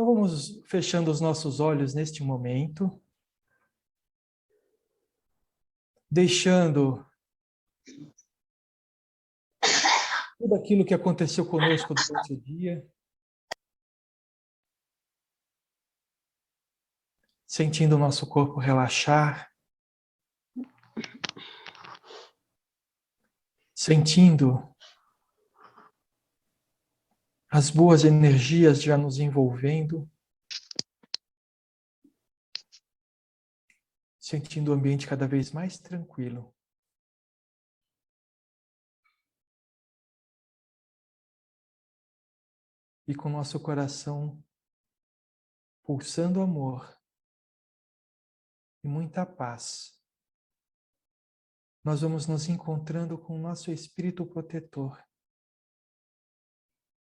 Então vamos fechando os nossos olhos neste momento, deixando tudo aquilo que aconteceu conosco durante o dia, sentindo o nosso corpo relaxar, sentindo as boas energias já nos envolvendo, sentindo o ambiente cada vez mais tranquilo. E com nosso coração pulsando amor e muita paz, nós vamos nos encontrando com o nosso espírito protetor.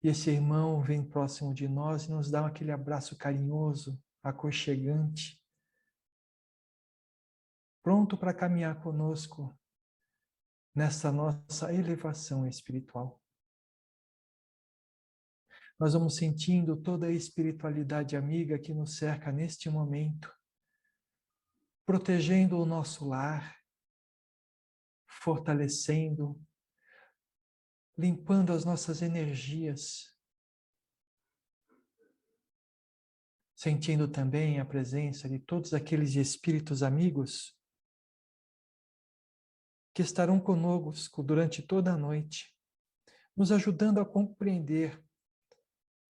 E esse irmão vem próximo de nós e nos dá aquele abraço carinhoso, aconchegante, pronto para caminhar conosco nessa nossa elevação espiritual. Nós vamos sentindo toda a espiritualidade amiga que nos cerca neste momento, protegendo o nosso lar, fortalecendo, limpando as nossas energias, sentindo também a presença de todos aqueles espíritos amigos que estarão conosco durante toda a noite, nos ajudando a compreender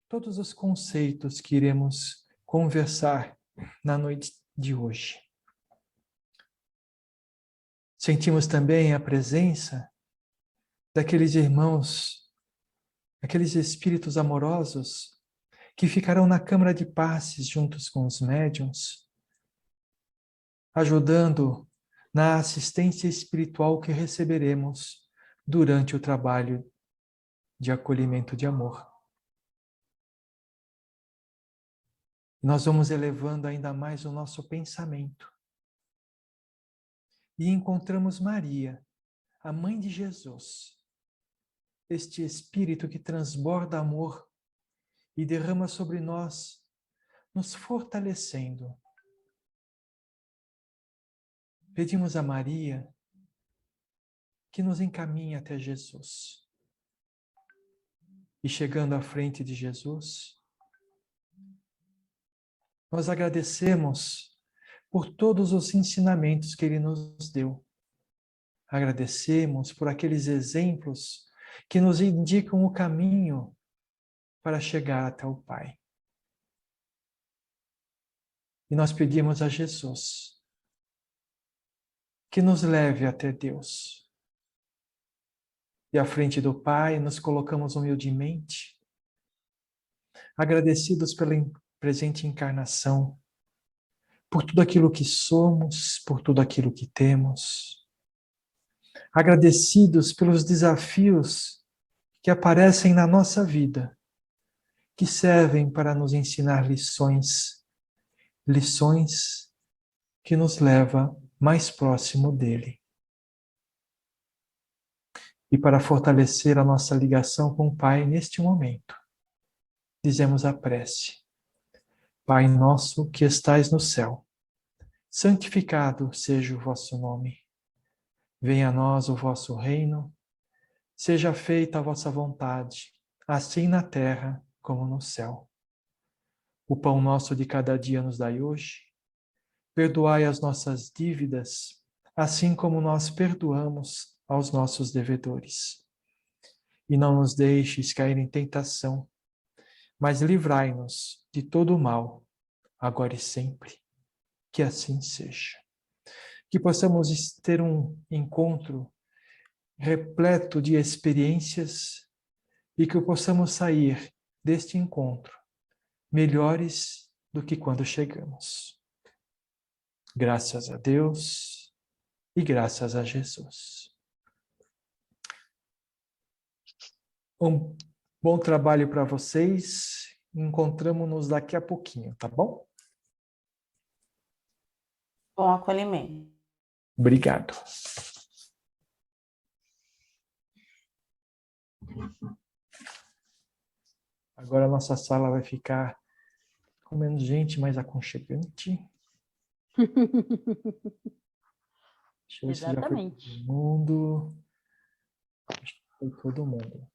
todos os conceitos que iremos conversar na noite de hoje. Sentimos também a presença daqueles irmãos, aqueles espíritos amorosos que ficarão na Câmara de Passes juntos com os médiuns, ajudando na assistência espiritual que receberemos durante o trabalho de acolhimento de amor. Nós vamos elevando ainda mais o nosso pensamento e encontramos Maria, a mãe de Jesus, este Espírito que transborda amor e derrama sobre nós, nos fortalecendo. Pedimos a Maria que nos encaminhe até Jesus. E chegando à frente de Jesus, nós agradecemos por todos os ensinamentos que Ele nos deu. Agradecemos por aqueles exemplos que nos indicam o caminho para chegar até o Pai. E nós pedimos a Jesus que nos leve até Deus. E à frente do Pai nos colocamos humildemente, agradecidos pela presente encarnação, por tudo aquilo que somos, por tudo aquilo que temos. Agradecidos pelos desafios que aparecem na nossa vida, que servem para nos ensinar lições que nos levam mais próximo dele. E para fortalecer a nossa ligação com o Pai neste momento, dizemos a prece. Pai nosso que estais no céu, santificado seja o vosso nome. Venha a nós o vosso reino, seja feita a vossa vontade, assim na terra como no céu. O pão nosso de cada dia nos dai hoje. Perdoai as nossas dívidas, assim como nós perdoamos aos nossos devedores. E não nos deixes cair em tentação, mas livrai-nos de todo o mal, agora e sempre. Que assim seja. Que possamos ter um encontro repleto de experiências e que possamos sair deste encontro melhores do que quando chegamos. Graças a Deus e graças a Jesus. Um bom trabalho para vocês. Encontramos-nos daqui a pouquinho, tá bom? Bom acolhimento. Obrigado. Agora a nossa sala vai ficar Com menos gente, mais aconchegante. Deixa eu ver se já foi Exatamente. todo mundo. Acho que foi todo mundo.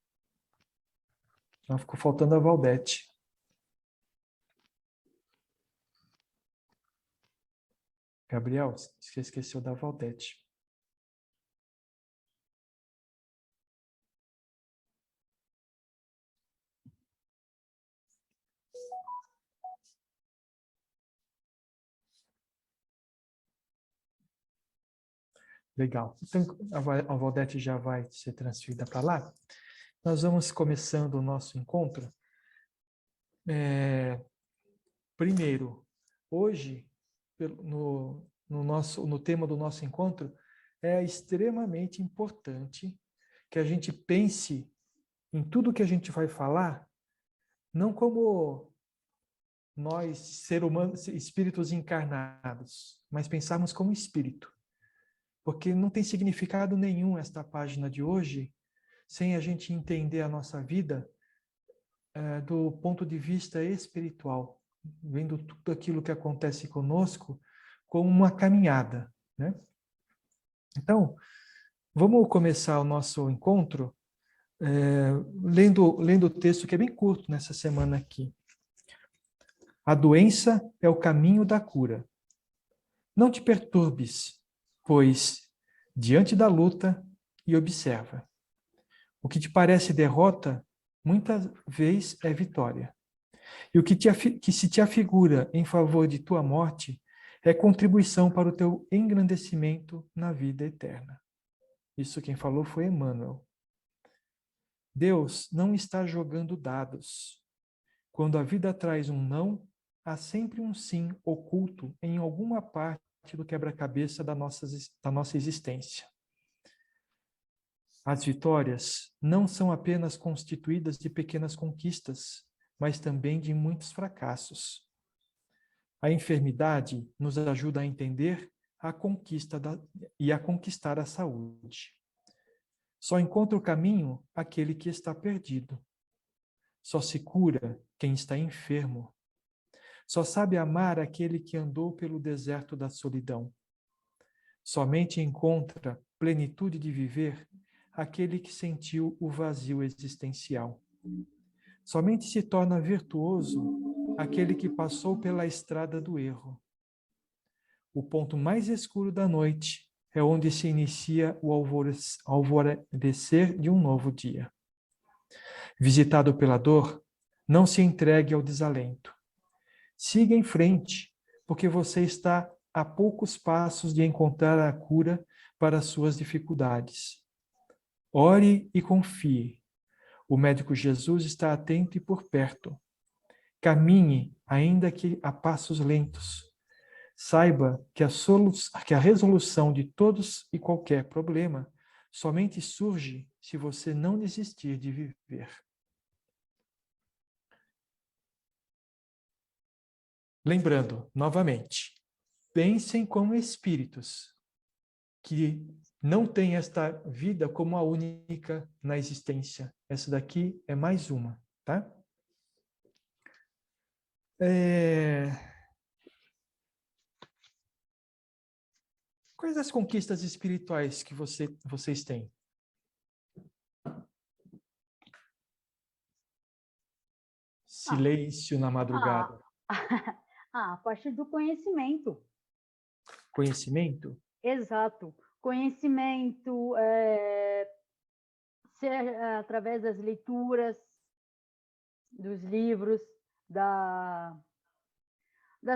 Só ficou faltando a Valdete. Gabriel, você esqueceu da Valdete. Legal. Então, a Valdete já vai ser transferida para lá. Nós vamos começando o nosso encontro. Primeiro, hoje, no tema do nosso encontro, é extremamente importante que a gente pense em tudo que a gente vai falar, não como nós, ser humanos, espíritos encarnados, mas pensarmos como espírito. Porque não tem significado nenhum esta página de hoje sem a gente entender a nossa vida do ponto de vista espiritual, vendo tudo aquilo que acontece conosco como uma caminhada, né? Então, vamos começar o nosso encontro lendo o texto que é bem curto nessa semana aqui. A doença é o caminho da cura. Não te perturbes, pois, diante da luta, e observa. O que te parece derrota, muitas vezes é vitória. E o que se te afigura em favor de tua morte é contribuição para o teu engrandecimento na vida eterna. Isso quem falou foi Emmanuel. Deus não está jogando dados. Quando a vida traz um não, há sempre um sim oculto em alguma parte do quebra-cabeça da nossa existência. As vitórias não são apenas constituídas de pequenas conquistas, mas também de muitos fracassos. A enfermidade nos ajuda a entender e a conquistar a saúde. Só encontra o caminho aquele que está perdido. Só se cura quem está enfermo. Só sabe amar aquele que andou pelo deserto da solidão. Somente encontra plenitude de viver aquele que sentiu o vazio existencial. Somente se torna virtuoso aquele que passou pela estrada do erro. O ponto mais escuro da noite é onde se inicia o alvorecer de um novo dia. Visitado pela dor, não se entregue ao desalento. Siga em frente, porque você está a poucos passos de encontrar a cura para as suas dificuldades. Ore e confie. O médico Jesus está atento e por perto. Caminhe, ainda que a passos lentos. Saiba que a resolução de todos e qualquer problema somente surge se você não desistir de viver. Lembrando, novamente, pensem como espíritos que não têm esta vida como a única na existência. Essa daqui é mais uma, tá? Quais as conquistas espirituais que vocês têm? Silêncio na madrugada. A partir do conhecimento. Conhecimento? Exato. Conhecimento, através das leituras, dos livros, das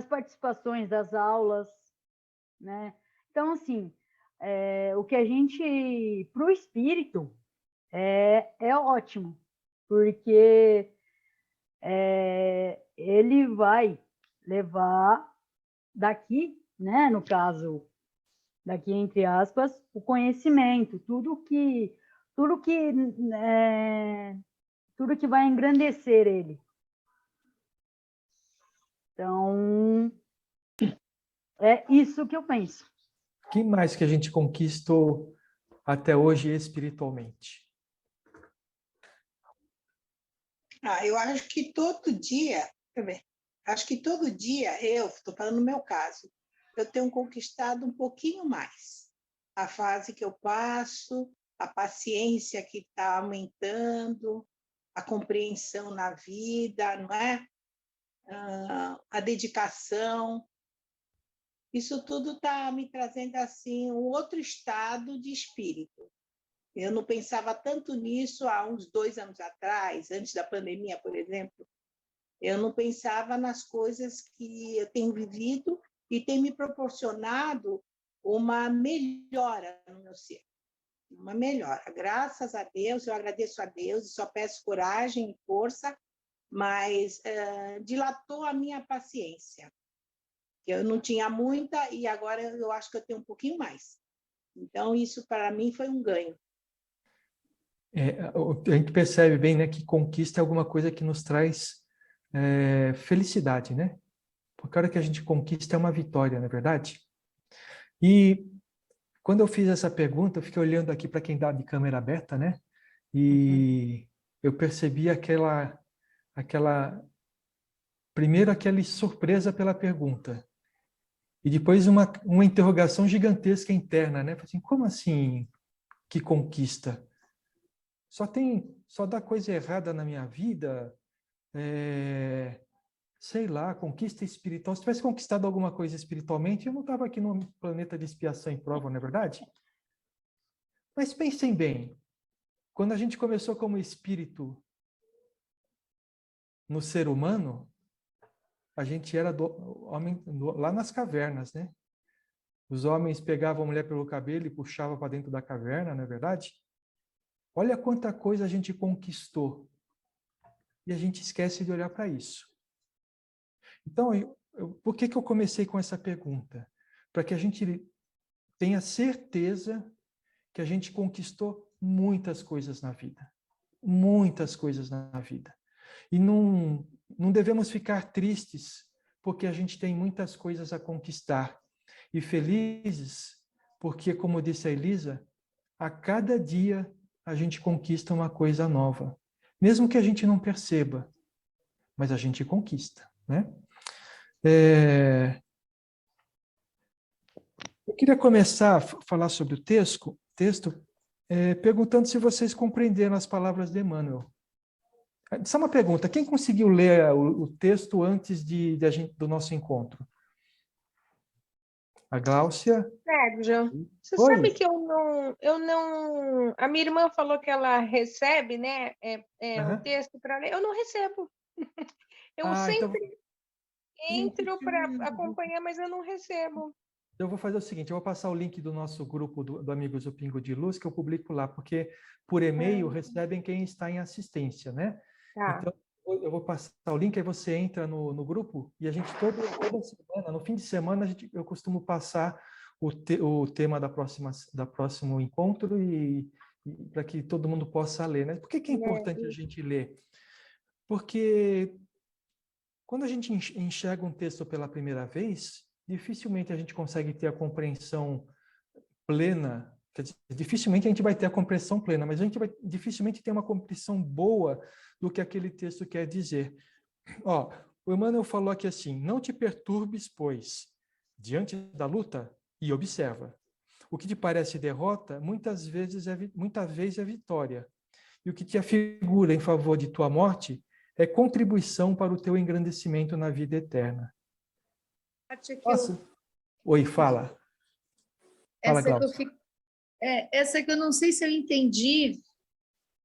participações das aulas, né? Então, assim, o que a gente, para o espírito, é ótimo, porque ele vai levar daqui, né, no caso, daqui entre aspas, o conhecimento, tudo que vai engrandecer ele. Então, é isso que eu penso. O que mais que a gente conquistou até hoje espiritualmente? Eu acho que todo dia, deixa eu ver, Acho que todo dia eu, estou falando no meu caso, eu tenho conquistado um pouquinho mais. A fase que eu passo, a paciência que está aumentando, a compreensão na vida, não é? A dedicação. Isso tudo está me trazendo assim um outro estado de espírito. Eu não pensava tanto nisso há uns 2 anos atrás, antes da pandemia, por exemplo. Eu não pensava nas coisas que eu tenho vivido e tem me proporcionado uma melhora no meu ser. Uma melhora. Graças a Deus, eu agradeço a Deus e só peço coragem e força, mas dilatou a minha paciência. Eu não tinha muita e agora eu acho que eu tenho um pouquinho mais. Então, isso para mim foi um ganho. A gente percebe bem, né, que conquista é alguma coisa que nos traz felicidade, né? Porque a hora que a gente conquista é uma vitória, não é verdade? E quando eu fiz essa pergunta, eu fiquei olhando aqui para quem está de câmera aberta, né? E eu percebi primeiro aquela surpresa pela pergunta. E depois uma interrogação gigantesca interna, né? Assim, como assim que conquista? Só dá coisa errada na minha vida? Sei lá, conquista espiritual. Se tivesse conquistado alguma coisa espiritualmente, eu não estava aqui no planeta de expiação e prova, não é verdade? Mas pensem bem, quando a gente começou como espírito no ser humano, a gente era lá nas cavernas, né? Os homens pegavam a mulher pelo cabelo e puxavam para dentro da caverna, não é verdade? Olha quanta coisa a gente conquistou. E a gente esquece de olhar para isso. Então, por que eu comecei com essa pergunta? Para que a gente tenha certeza que a gente conquistou muitas coisas na vida. Muitas coisas na vida. E não devemos ficar tristes, porque a gente tem muitas coisas a conquistar. E felizes, porque, como disse a Elisa, a cada dia a gente conquista uma coisa nova. Mesmo que a gente não perceba, mas a gente conquista, né? Eu queria começar a falar sobre o texto perguntando se vocês compreenderam as palavras de Emmanuel. Só uma pergunta, quem conseguiu ler o texto antes do nosso encontro? A Gláucia? Sérgio, você Oi. sabe que eu não... A minha irmã falou que ela recebe, né, o texto para ler. Eu não recebo. Eu sempre entro para acompanhar, mas eu não recebo. Eu vou fazer o seguinte, eu vou passar o link do nosso grupo do Amigos do Pingo de Luz, que eu publico lá, porque por e-mail recebem quem está em assistência, né? Tá. Então, eu vou passar o link, aí você entra no grupo, e a gente toda semana, no fim de semana, eu costumo passar o tema da próximo encontro e para que todo mundo possa ler, né? Por que é importante a gente ler? Porque quando a gente enxerga um texto pela primeira vez, dificilmente a gente consegue ter a compreensão plena, quer dizer, dificilmente a gente vai ter a compreensão plena, mas a gente vai dificilmente ter uma compreensão boa do que aquele texto quer dizer. Ó, o Emmanuel falou aqui assim, não te perturbes, pois, diante da luta, e observa. O que te parece derrota, muitas vezes é vitória. E o que te afigura em favor de tua morte é contribuição para o teu engrandecimento na vida eterna. Nossa. Oi, fala. Fala, Glaucia. Essa que eu não sei se eu entendi,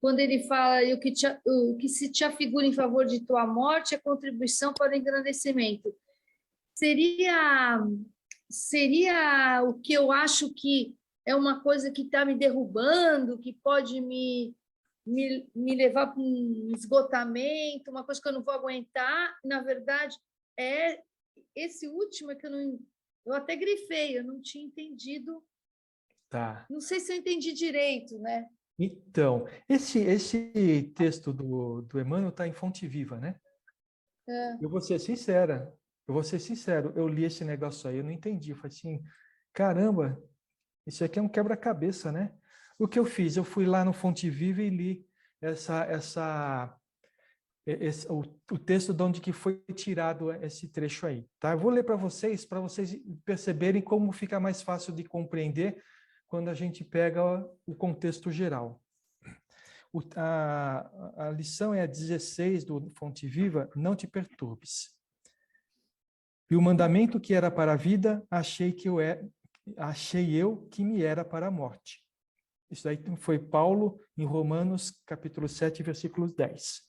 quando ele fala o que se te afigura em favor de tua morte é contribuição para o engrandecimento. Seria o que eu acho que é uma coisa que está me derrubando, que pode me levar para um esgotamento, uma coisa que eu não vou aguentar. Na verdade, é esse último que eu até grifei, eu não tinha entendido. Tá. Não sei se eu entendi direito, né? Então, esse texto do Emmanuel está em Fonte Viva, né? Eu vou ser sincero, eu li esse negócio aí, eu não entendi. Eu falei assim, caramba, isso aqui é um quebra-cabeça, né? O que eu fiz? Eu fui lá no Fonte Viva e li o texto de onde que foi tirado esse trecho aí. Tá? Eu vou ler para vocês perceberem como fica mais fácil de compreender quando a gente pega o contexto geral. A lição é a 16 do Fonte Viva, não te perturbes. E o mandamento que era para a vida, achei eu que me era para a morte. Isso aí foi Paulo em Romanos, capítulo 7, versículo 10.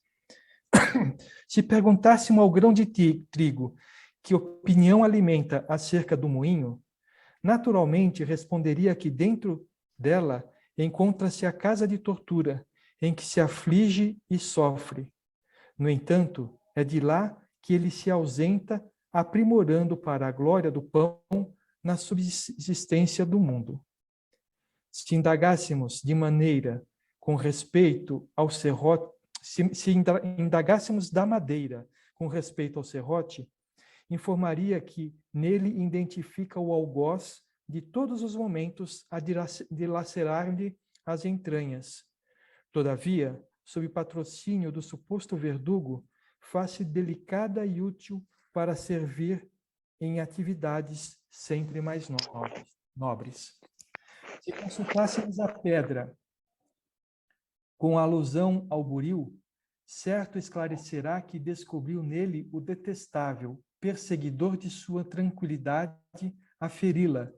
Se perguntássemos ao grão de trigo que opinião alimenta acerca do moinho, naturalmente responderia que dentro dela encontra-se a casa de tortura, em que se aflige e sofre. No entanto, é de lá que ele se ausenta, aprimorando para a glória do pão na subsistência do mundo. Se indagássemos de maneira com respeito ao serrote, se indagássemos da madeira com respeito ao serrote, informaria que nele identifica o algoz de todos os momentos a dilacerar-lhe as entranhas. Todavia, sob patrocínio do suposto verdugo, faz-se delicada e útil para servir em atividades sempre mais nobres. Se consultássemos a pedra com alusão ao buril, certo esclarecerá que descobriu nele o detestável, perseguidor de sua tranquilidade, a feri-la,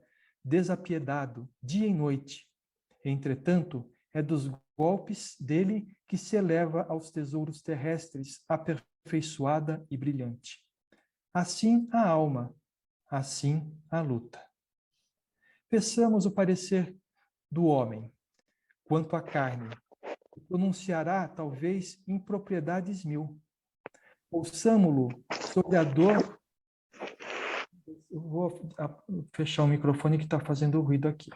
desapiedado, dia e noite. Entretanto, é dos golpes dele que se eleva aos tesouros terrestres, aperfeiçoada e brilhante. Assim a alma, assim a luta. Peçamos o parecer do homem, quanto à carne, que pronunciará, talvez, impropriedades mil. Ouçamo-lo sobre a dor. Eu vou fechar o microfone que está fazendo ruído aqui.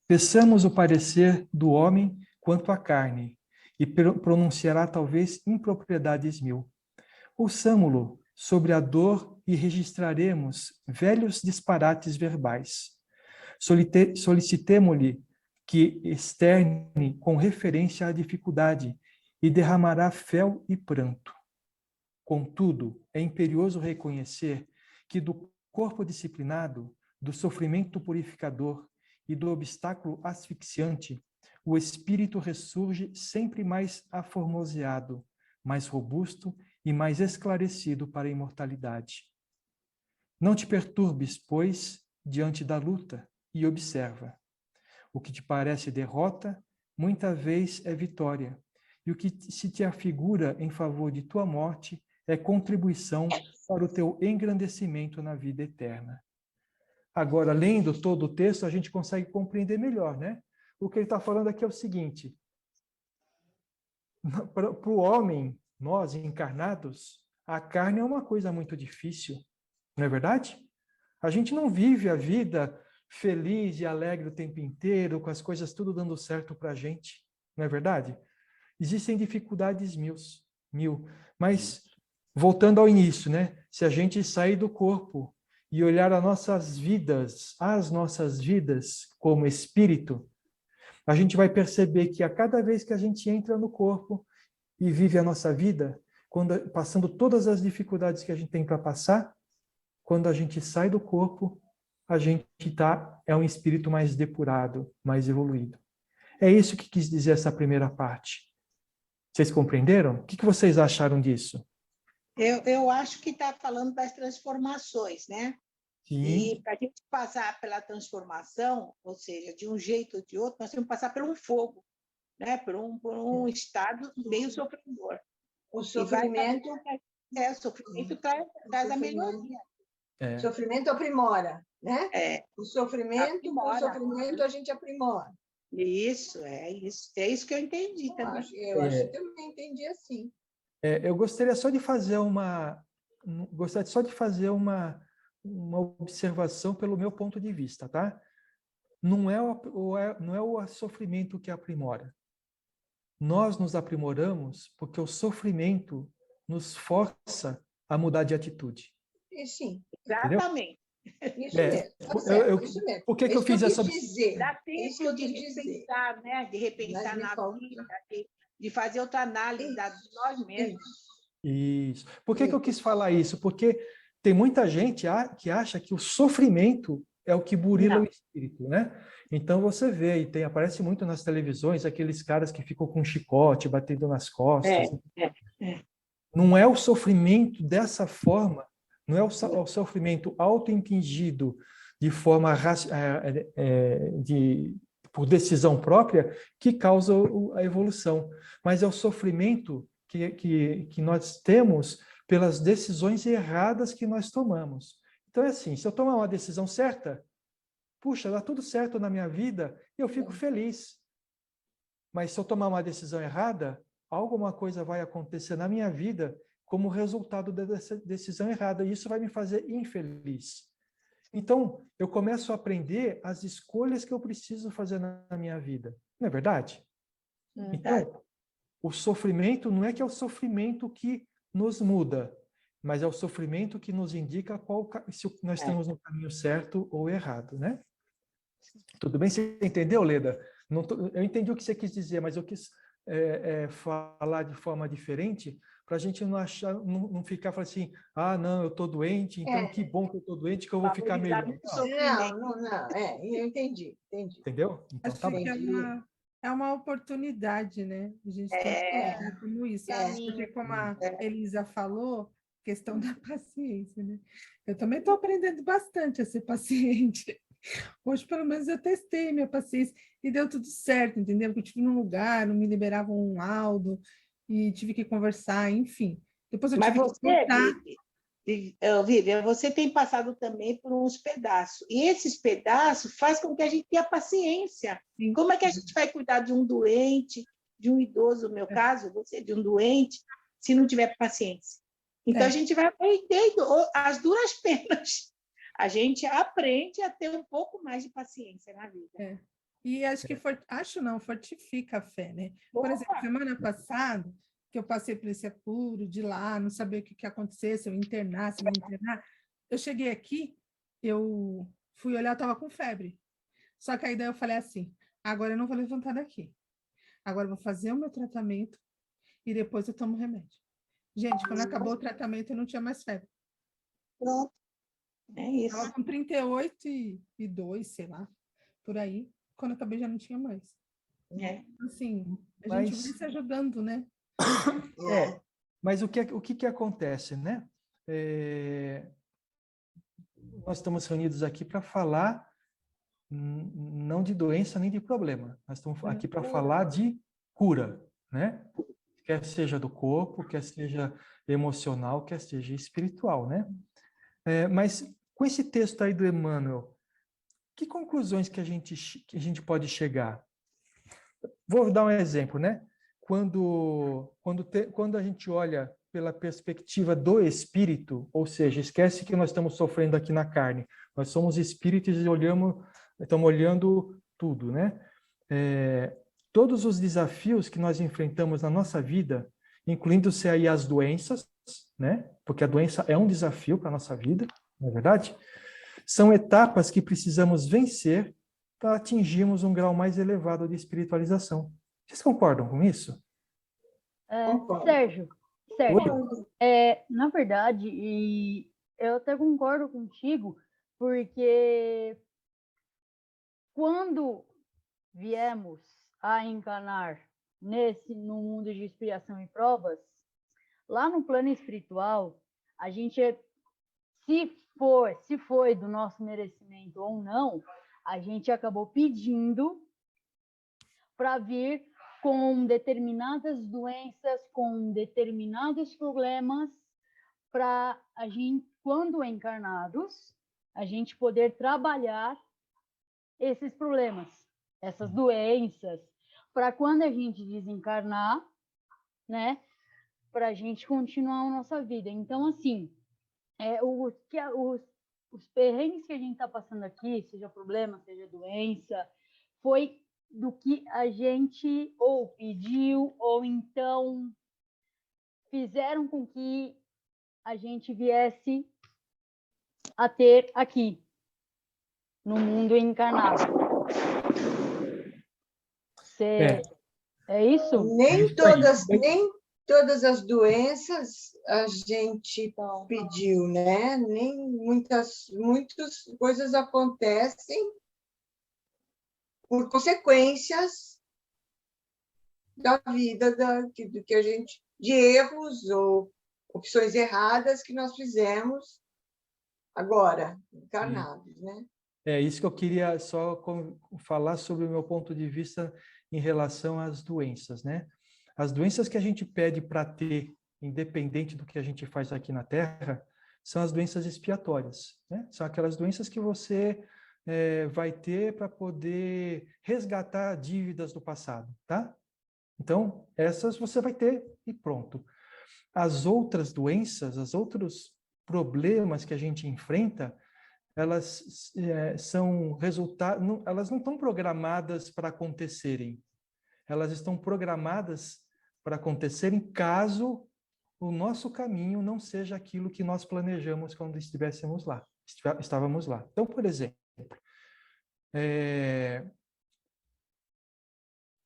Peçamos o parecer do homem quanto à carne, e pronunciará, talvez, impropriedades mil. Ouçamo-lo sobre a dor e registraremos velhos disparates verbais. Solicitemo-lhe que externe com referência à dificuldade e derramará fel e pranto. Contudo, é imperioso reconhecer que do corpo disciplinado, do sofrimento purificador e do obstáculo asfixiante, o espírito ressurge sempre mais aformoseado, mais robusto e mais esclarecido para a imortalidade. Não te perturbes, pois, diante da luta, e observa. O que te parece derrota, muita vez é vitória, e o que se te afigura em favor de tua morte é contribuição para o teu engrandecimento na vida eterna. Agora, lendo todo o texto, a gente consegue compreender melhor, né? O que ele está falando aqui é o seguinte: para o homem, nós encarnados, a carne é uma coisa muito difícil, não é verdade? A gente não vive a vida feliz e alegre o tempo inteiro, com as coisas tudo dando certo para a gente, não é verdade? Existem dificuldades mil. Mas, voltando ao início, né? Se a gente sair do corpo e olhar as nossas vidas como espírito, a gente vai perceber que a cada vez que a gente entra no corpo e vive a nossa vida, passando todas as dificuldades que a gente tem para passar, quando a gente sai do corpo, a gente é um espírito mais depurado, mais evoluído. É isso que quis dizer essa primeira parte. Vocês compreenderam? O que vocês acharam disso? Eu acho que está falando das transformações, né? Sim. E para a gente passar pela transformação, ou seja, de um jeito ou de outro, nós temos que passar por um fogo, né? Por um estado meio sofredor. O sofrimento... O sofrimento traz a melhoria. O sofrimento aprimora, né? O sofrimento, aprimora. Com o sofrimento a gente aprimora. Isso. É isso que eu entendi também. Eu acho que eu também entendi assim. Eu gostaria só de fazer uma observação pelo meu ponto de vista, tá? Não é o sofrimento que aprimora. Nós nos aprimoramos porque o sofrimento nos força a mudar de atitude. Sim. Exatamente. Isso mesmo. Tá certo, isso mesmo. Por que eu fiz essa dizer? Dá tempo de repensar, né? De repensar na vida, de fazer outra análise de nós mesmos. Isso. Por que eu quis falar isso? Porque tem muita gente que acha que o sofrimento é o que burila o espírito, né? Então você vê, aparece muito nas televisões, aqueles caras que ficam com chicote, batendo nas costas. Não é o sofrimento dessa forma, não é o sofrimento auto-impingido de forma por decisão própria que causa a evolução, mas é o sofrimento que nós temos pelas decisões erradas que nós tomamos. Então é assim, se eu tomar uma decisão certa, puxa, dá tudo certo na minha vida, eu fico feliz. Mas se eu tomar uma decisão errada, alguma coisa vai acontecer na minha vida como resultado dessa decisão errada, e isso vai me fazer infeliz. Então, eu começo a aprender as escolhas que eu preciso fazer na minha vida. Não é verdade? Então, o sofrimento não é que é o sofrimento que nos muda, mas é o sofrimento que nos indica se nós estamos no caminho certo ou errado, né? Tudo bem? Você entendeu, Leda? Eu entendi o que você quis dizer, mas eu quis falar de forma diferente para a gente não ficar falando assim, não, eu estou doente, então que bom que eu estou doente, que eu vou ficar melhor. Não, eu entendi. Entendeu? Então, acho que é uma oportunidade, né? A gente tem que olhar como isso. Porque como a Elisa falou, questão da paciência, né? Eu também estou aprendendo bastante a ser paciente. Hoje, pelo menos, eu testei minha paciência e deu tudo certo, entendeu? Porque eu estive num lugar, não me liberavam um laudo e tive que conversar, enfim. Depois eu tive que contar. Vivian, você tem passado também por uns pedaços. E esses pedaços fazem com que a gente tenha paciência. Sim. Como é que a gente vai cuidar de um doente, de um idoso, no meu caso, você de um doente, se não tiver paciência? Então, a gente vai aprendendo as duras penas. A gente aprende a ter um pouco mais de paciência na vida. E acho que fortifica a fé, né? Por exemplo, semana passada, que eu passei por esse apuro de lá, não saber o que ia acontecer, se eu internar, se não internar, eu cheguei aqui, eu fui olhar, eu estava com febre. Só que aí daí eu falei assim, agora eu não vou levantar daqui. Agora eu vou fazer o meu tratamento e depois eu tomo remédio. Gente, quando acabou o tratamento, eu não tinha mais febre. Pronto. É isso. Estava com 38,2, sei lá, por aí. Quando eu acabei, já não tinha mais. Assim, a gente vai se ajudando, né? Mas o que acontece, né? Nós estamos reunidos aqui para falar não de doença nem de problema. Nós estamos aqui para falar de cura, né? Quer seja do corpo, quer seja emocional, quer seja espiritual, né? Mas com esse texto aí do Emmanuel, que conclusões que a gente pode chegar? Vou dar um exemplo, né? Quando a gente olha pela perspectiva do espírito, ou seja, esquece que nós estamos sofrendo aqui na carne, nós somos espíritos e estamos olhando tudo, né? Todos os desafios que nós enfrentamos na nossa vida, incluindo-se aí as doenças, né? Porque a doença é um desafio para a nossa vida, não é verdade? São etapas que precisamos vencer para atingirmos um grau mais elevado de espiritualização. Vocês concordam com isso? Sérgio, na verdade, eu até concordo contigo, porque quando viemos a encarnar no mundo de expiação e provas, lá no plano espiritual, a gente, se foi do nosso merecimento ou não, a gente acabou pedindo para vir com determinadas doenças, com determinados problemas, para a gente, quando encarnados, a gente poder trabalhar esses problemas, essas doenças, para quando a gente desencarnar, né, para a gente continuar a nossa vida. Então, assim, os perrengues que a gente está passando aqui, seja problema, seja doença, foi do que a gente ou pediu, ou então fizeram com que a gente viesse a ter aqui, no mundo encarnado. É isso? Nem todas as doenças a gente pediu, né? Nem muitas coisas acontecem por consequências da vida, do que a gente, de erros ou opções erradas que nós fizemos agora, encarnados, né? É isso que eu queria só falar sobre o meu ponto de vista em relação às doenças, né? As doenças que a gente pede para ter, independente do que a gente faz aqui na Terra, são as doenças expiatórias, né? São aquelas doenças que você vai ter para poder resgatar dívidas do passado, tá? Então, essas você vai ter e pronto. As outras doenças, os outros problemas que a gente enfrenta, elas são resultado, elas não estão programadas para acontecerem. Elas estão programadas para acontecerem caso o nosso caminho não seja aquilo que nós planejamos quando estávamos lá. Então, por exemplo,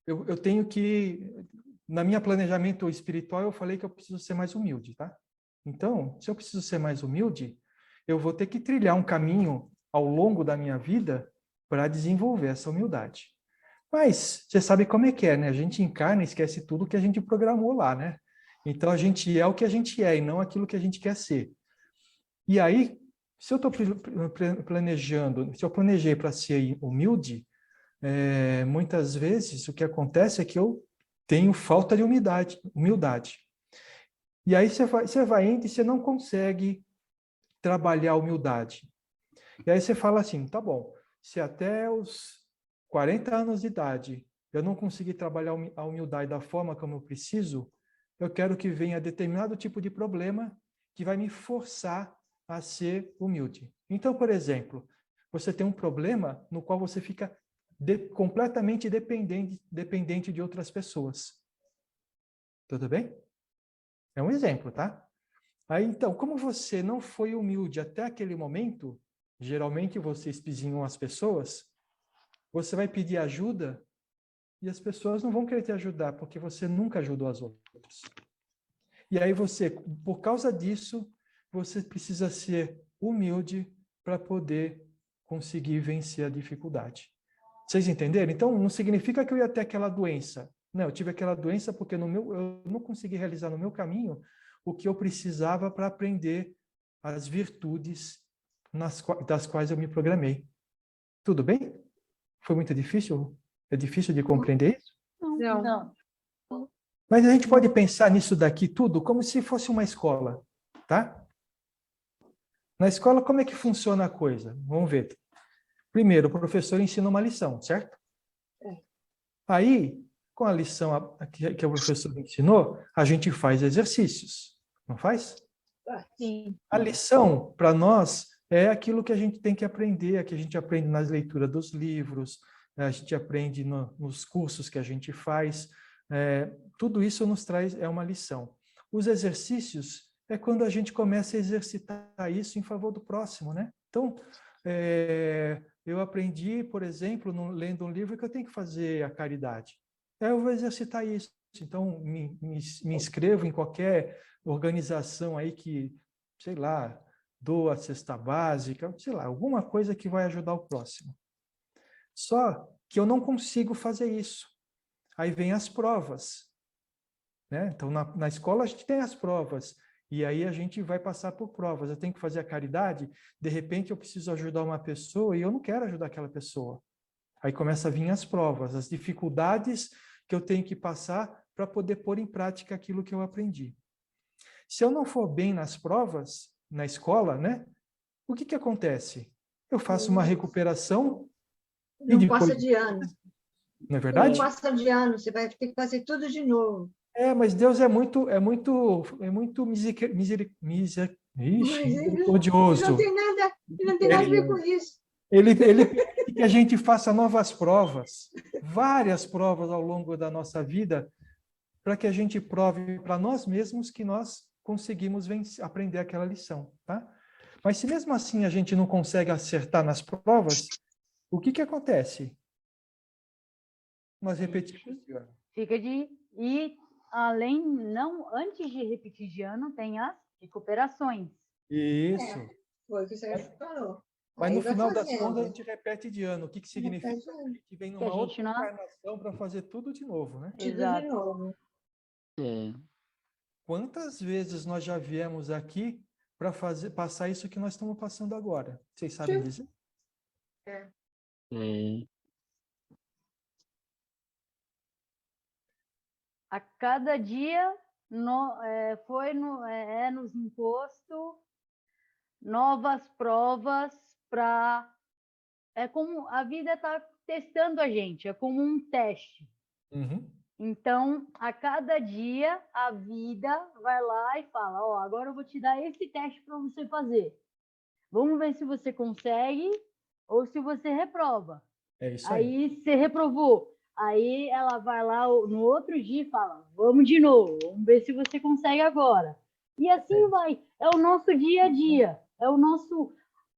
eu tenho que, na minha planejamento espiritual, eu falei que eu preciso ser mais humilde, tá? Então, se eu preciso ser mais humilde, eu vou ter que trilhar um caminho ao longo da minha vida para desenvolver essa humildade. Mas você sabe como é que é, né? A gente encarna e esquece tudo que a gente programou lá, né? Então a gente é o que a gente é e não aquilo que a gente quer ser. E aí, se eu estou planejando, se eu planejei para ser humilde, muitas vezes o que acontece é que eu tenho falta de humildade. E aí você vai indo e você não consegue trabalhar a humildade. E aí você fala assim, tá bom, se até os 40 anos de idade eu não conseguir trabalhar a humildade da forma como eu preciso, eu quero que venha determinado tipo de problema que vai me forçar a ser humilde. Então, por exemplo, você tem um problema no qual você fica completamente dependente de outras pessoas. Tudo bem? É um exemplo, tá? Aí, então, como você não foi humilde até aquele momento, geralmente você espizinhou as pessoas, você vai pedir ajuda e as pessoas não vão querer te ajudar, porque você nunca ajudou as outras. E aí você, por causa disso, você precisa ser humilde para poder conseguir vencer a dificuldade. Vocês entenderam? Então, não significa que eu ia ter aquela doença. Não, eu tive aquela doença porque eu não consegui realizar no meu caminho o que eu precisava para aprender as virtudes das quais eu me programei. Tudo bem? Foi muito difícil? É difícil de compreender isso? Não. Mas a gente pode pensar nisso daqui tudo como se fosse uma escola, tá? Na escola, como é que funciona a coisa? Vamos ver. Primeiro, o professor ensina uma lição, certo? Aí, com a lição que o professor ensinou, a gente faz exercícios, não faz? Sim. A lição, para nós, é aquilo que a gente tem que aprender, que a gente aprende nas leituras dos livros, a gente aprende nos cursos que a gente faz. Tudo isso nos traz, é uma lição. Os exercícios é quando a gente começa a exercitar isso em favor do próximo, né? Então, eu aprendi, por exemplo, lendo um livro, que eu tenho que fazer a caridade. Eu vou exercitar isso. Então, me inscrevo em qualquer organização aí que, sei lá, doa cesta básica, sei lá, alguma coisa que vai ajudar o próximo. Só que eu não consigo fazer isso. Aí vem as provas, né? Então, na escola a gente tem as provas, e aí a gente vai passar por provas. Eu tenho que fazer a caridade, de repente eu preciso ajudar uma pessoa e eu não quero ajudar aquela pessoa. Aí começa a vir as provas, as dificuldades que eu tenho que passar para poder pôr em prática aquilo que eu aprendi. Se eu não for bem nas provas, na escola, né? O que acontece? Eu faço uma recuperação e depois... passa de ano. Não é verdade? Não passa de ano, você vai ter que fazer tudo de novo. Mas Deus é muito misericordioso. Não tem nada a ver com isso. Ele permite que a gente faça novas provas, várias provas ao longo da nossa vida, para que a gente prove para nós mesmos que nós conseguimos aprender aquela lição, tá? Mas se mesmo assim a gente não consegue acertar nas provas, o que acontece? Nós repetimos de ano. Fica de... E, além, não, antes de repetir de ano, tem as recuperações. Isso. Foi o que você falou. Mas Aí no vai final das fazendo. contas, a gente repete de ano. O que significa? Repete de A ano. gente vem Que numa a gente outra não... encarnação para fazer tudo de novo, né? Tudo Exato. de novo. Quantas vezes nós já viemos aqui para passar isso que nós estamos passando agora? Vocês sabem dizer? A cada dia nos imposto novas provas para... É como a vida está testando a gente, é como um teste. Uhum. Então, a cada dia, a vida vai lá e fala, ó, agora eu vou te dar esse teste para você fazer. Vamos ver se você consegue ou se você reprova. É isso aí. Aí, você reprovou. Aí, ela vai lá no outro dia e fala, vamos de novo, vamos ver se você consegue agora. E assim vai. É o nosso dia a dia. É o nosso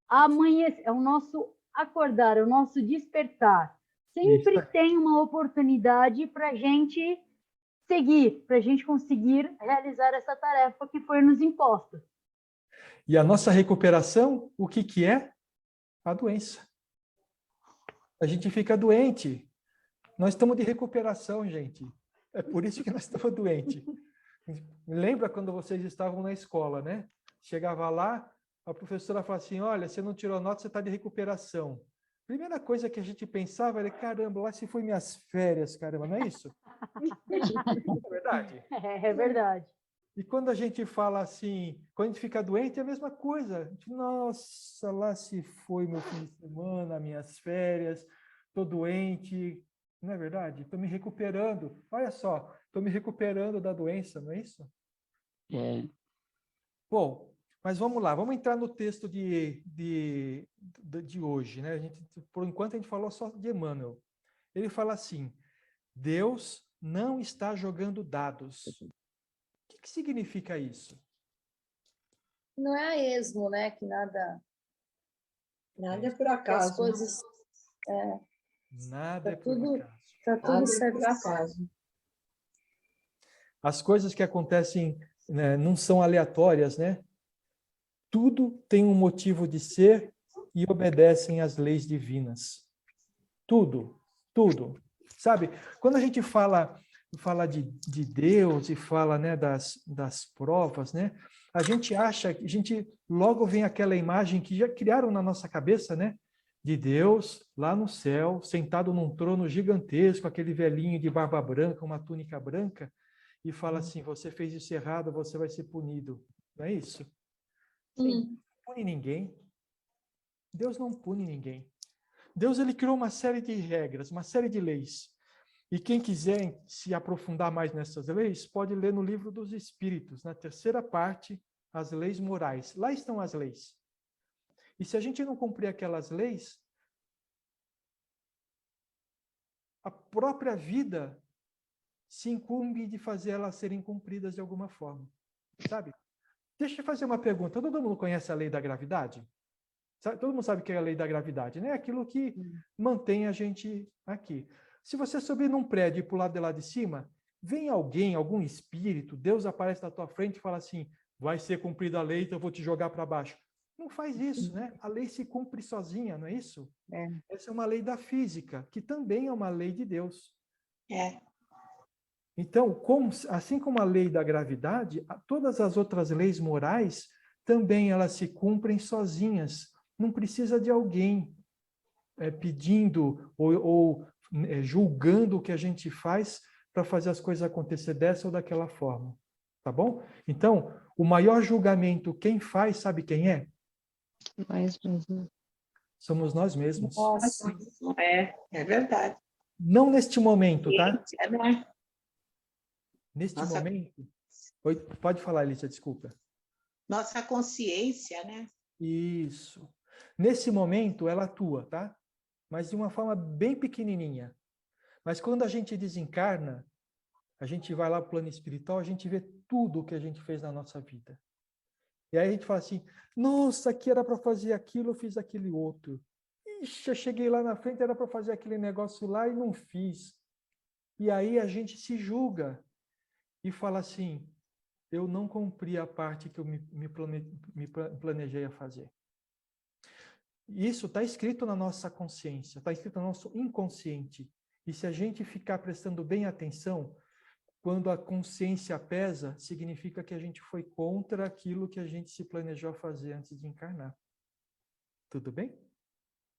amanhecer, é o nosso acordar, é o nosso despertar. Sempre tem uma oportunidade para a gente seguir, para a gente conseguir realizar essa tarefa que foi nos imposta. E a nossa recuperação, o que é? A doença. A gente fica doente. Nós estamos de recuperação, gente. É por isso que nós estamos doentes. Lembra quando vocês estavam na escola, né? Chegava lá, a professora falava assim, olha, você não tirou nota, você está de recuperação. Primeira coisa que a gente pensava era, caramba, lá se foi minhas férias, caramba, não é isso? É verdade? É verdade. E quando a gente fala assim, quando a gente fica doente, é a mesma coisa. Nossa, lá se foi meu fim de semana, minhas férias, estou doente, não é verdade? Estou me recuperando. Olha só, estou me recuperando da doença, não é isso? Bom, mas vamos lá, vamos entrar no texto de hoje, né? Por enquanto a gente falou só de Emmanuel. Ele fala assim, Deus não está jogando dados. O que significa isso? Não é a esmo, né? Que nada é por acaso. As coisas... Nada tá é por acaso. Tá tudo certo. Por acaso. As coisas que acontecem, né, não são aleatórias, né? Tudo tem um motivo de ser e obedecem às leis divinas. Tudo, tudo. Sabe, quando a gente fala de Deus e fala, né, das provas, né, a gente logo vem aquela imagem que já criaram na nossa cabeça, né, de Deus lá no céu, sentado num trono gigantesco, aquele velhinho de barba branca, uma túnica branca, e fala assim, você fez isso errado, você vai ser punido. Não é isso? Sim, não pune ninguém. Deus não pune ninguém. Deus, ele criou uma série de regras, uma série de leis. E quem quiser se aprofundar mais nessas leis, pode ler no Livro dos Espíritos, na terceira parte, as leis morais. Lá estão as leis. E se a gente não cumprir aquelas leis, a própria vida se incumbe de fazer elas serem cumpridas de alguma forma. Sabe? Deixa eu fazer uma pergunta. Todo mundo conhece a lei da gravidade? Todo mundo sabe o que é a lei da gravidade, né? Aquilo que mantém a gente aqui. Se você subir num prédio e pular de lá de cima, vem alguém, algum espírito, Deus aparece na tua frente e fala assim, vai ser cumprida a lei, então eu vou te jogar para baixo. Não faz isso, né? A lei se cumpre sozinha, não é isso? Essa é uma lei da física, que também é uma lei de Deus. Então, assim como a lei da gravidade, todas as outras leis morais também elas se cumprem sozinhas. Não precisa de alguém pedindo ou julgando o que a gente faz para fazer as coisas acontecer dessa ou daquela forma. Tá bom? Então, o maior julgamento, quem faz, sabe quem é? Nós mesmos. Somos nós mesmos. Nossa, é verdade. Não neste momento, tá? Né? Neste momento... Oi, pode falar, Alicia, desculpa. Nossa consciência, né? Isso. Nesse momento, ela atua, tá? Mas de uma forma bem pequenininha. Mas quando a gente desencarna, a gente vai lá para o plano espiritual, a gente vê tudo o que a gente fez na nossa vida. E aí a gente fala assim, nossa, aqui era para fazer aquilo, eu fiz aquele outro. Ixi, eu cheguei lá na frente, era para fazer aquele negócio lá e não fiz. E aí a gente se julga e fala assim, eu não cumpri a parte que eu me planejei a fazer. Isso está escrito na nossa consciência, está escrito no nosso inconsciente. E se a gente ficar prestando bem atenção, quando a consciência pesa, significa que a gente foi contra aquilo que a gente se planejou a fazer antes de encarnar. Tudo bem?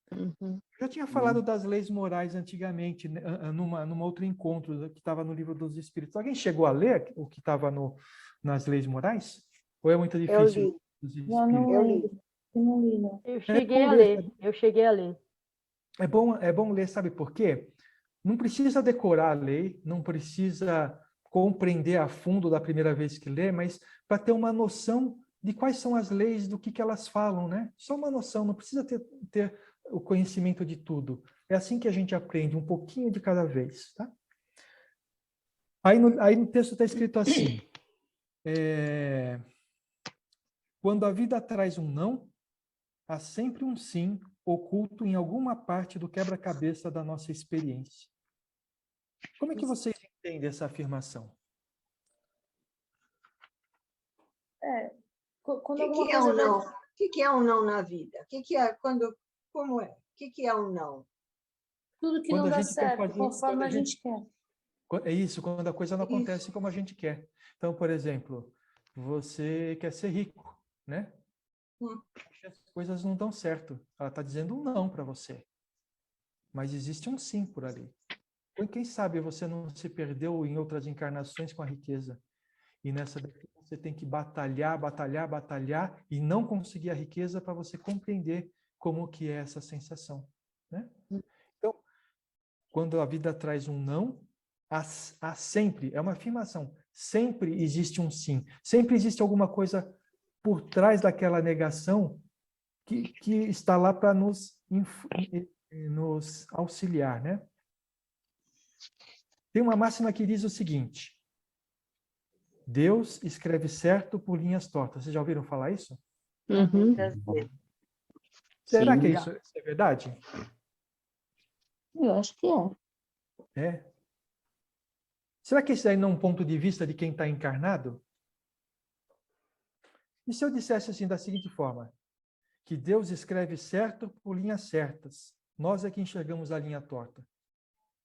Uhum. Já tinha falado das leis morais antigamente, numa outro encontro que estava no Livro dos Espíritos. Alguém chegou a ler o que estava nas leis morais? Ou é muito difícil? Eu li. Eu cheguei a ler. Eu cheguei a ler. É bom ler, sabe por quê? Não precisa decorar a lei, não precisa compreender a fundo da primeira vez que lê, mas para ter uma noção de quais são as leis, do que elas falam, né? Só uma noção, não precisa ter o conhecimento de tudo. É assim que a gente aprende, um pouquinho de cada vez, tá? Aí no texto está escrito assim, quando a vida traz um não, há sempre um sim oculto em alguma parte do quebra-cabeça da nossa experiência. Como é que vocês entendem essa afirmação? Quando O que é um não? O que é um não na vida? Como é? O que é um não? Tudo que Quando não a dá gente quer certo, fazer, conforme a gente quer. É isso, quando a coisa não acontece como a gente quer. Então, por exemplo, você quer ser rico, né? As coisas não dão certo. Ela está dizendo um não para você. Mas existe um sim por ali. Então, quem sabe você não se perdeu em outras encarnações com a riqueza. E nessa daqui você tem que batalhar e não conseguir a riqueza para você compreender como que é essa sensação, né? Então, quando a vida traz um não, há sempre, é uma afirmação, sempre existe um sim. Sempre existe alguma coisa por trás daquela negação que está lá para nos auxiliar, né? Tem uma máxima que diz o seguinte: Deus escreve certo por linhas tortas. Vocês já ouviram falar isso? Uhum. Será que isso é verdade? Eu acho que é. É. Será que esse aí não é um ponto de vista de quem está encarnado? E se eu dissesse assim da seguinte forma, que Deus escreve certo por linhas certas, nós é que enxergamos a linha torta.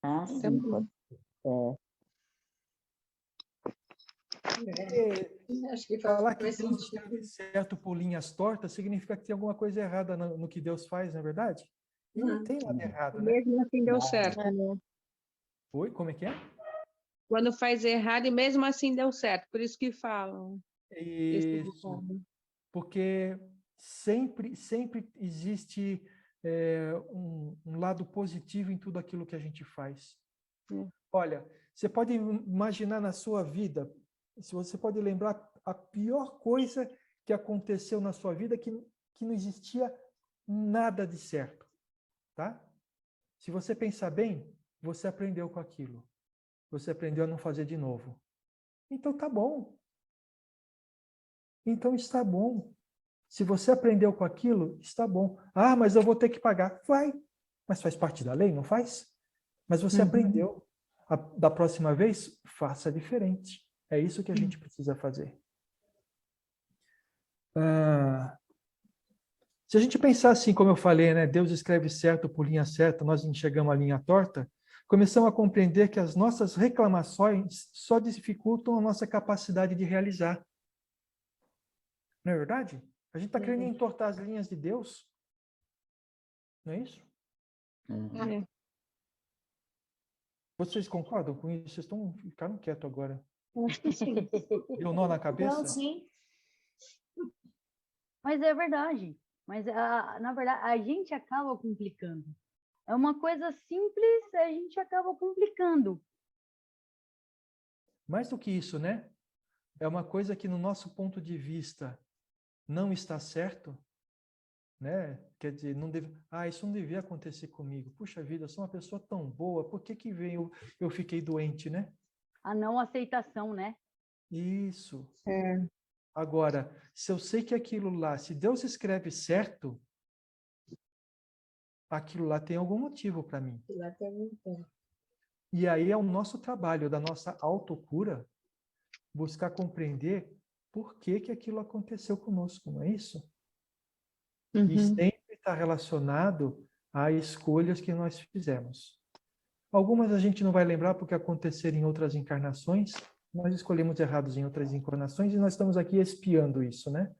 Ah, sim. Acho que Falar que Deus escreve certo por linhas tortas significa que tem alguma coisa errada no que Deus faz, não é verdade? E não tem nada errado, né? Mesmo assim deu certo, né? Oi, como é que é? Quando faz errado e mesmo assim deu certo, por isso que falam. Isso, porque sempre existe um lado positivo em tudo aquilo que a gente faz. Olha, você pode imaginar na sua vida, se você pode lembrar a pior coisa que aconteceu na sua vida que não existia nada de certo, tá? Se você pensar bem, você aprendeu com aquilo. Você aprendeu a não fazer de novo. Então tá bom. Então está bom. Se você aprendeu com aquilo, está bom. Ah, mas eu vou ter que pagar. Vai. Mas faz parte da lei, não faz? Mas você aprendeu. Da próxima vez, faça diferente. É isso que a gente precisa fazer. Se a gente pensar assim, como eu falei, né? Deus escreve certo por linha certa, nós enxergamos a linha torta, começamos a compreender que as nossas reclamações só dificultam a nossa capacidade de realizar. Não é verdade? A gente está querendo entortar as linhas de Deus. Não é isso? É. Vocês concordam com isso? Vocês ficaram quietos agora. Acho que sim. Deu nó na cabeça? Não, sim. Mas é verdade. Mas, na verdade, a gente acaba complicando. É uma coisa simples, a gente acaba complicando. Mais do que isso, né? É uma coisa que, no nosso ponto de vista, não está certo, né? Quer dizer, não deve... isso não devia acontecer comigo. Puxa vida, eu sou uma pessoa tão boa, por que veio eu fiquei doente, né? A não aceitação, né? Isso. Agora, se eu sei que aquilo lá, se Deus escreve certo, aquilo lá tem algum motivo para mim. E aí é o nosso trabalho, da nossa autocura, buscar compreender por que que aquilo aconteceu conosco, não é isso? E sempre está relacionado a escolhas que nós fizemos. Algumas a gente não vai lembrar porque aconteceram em outras encarnações, nós escolhemos errados em outras encarnações e nós estamos aqui expiando isso, né?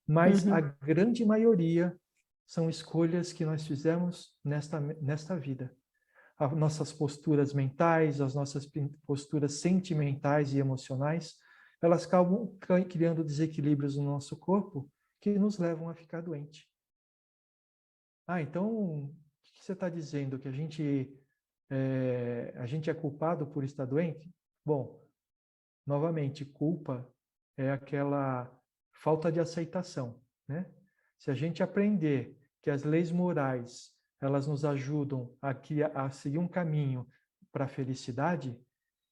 Mas a grande maioria são escolhas que nós fizemos nesta vida. As nossas posturas mentais, as nossas posturas sentimentais e emocionais, elas acabam criando desequilíbrios no nosso corpo que nos levam a ficar doente. Então, o que você está dizendo? Que a gente é culpado por estar doente? Bom, novamente, culpa é aquela falta de aceitação, né? Se a gente aprender que as leis morais, elas nos ajudam a seguir um caminho para a felicidade,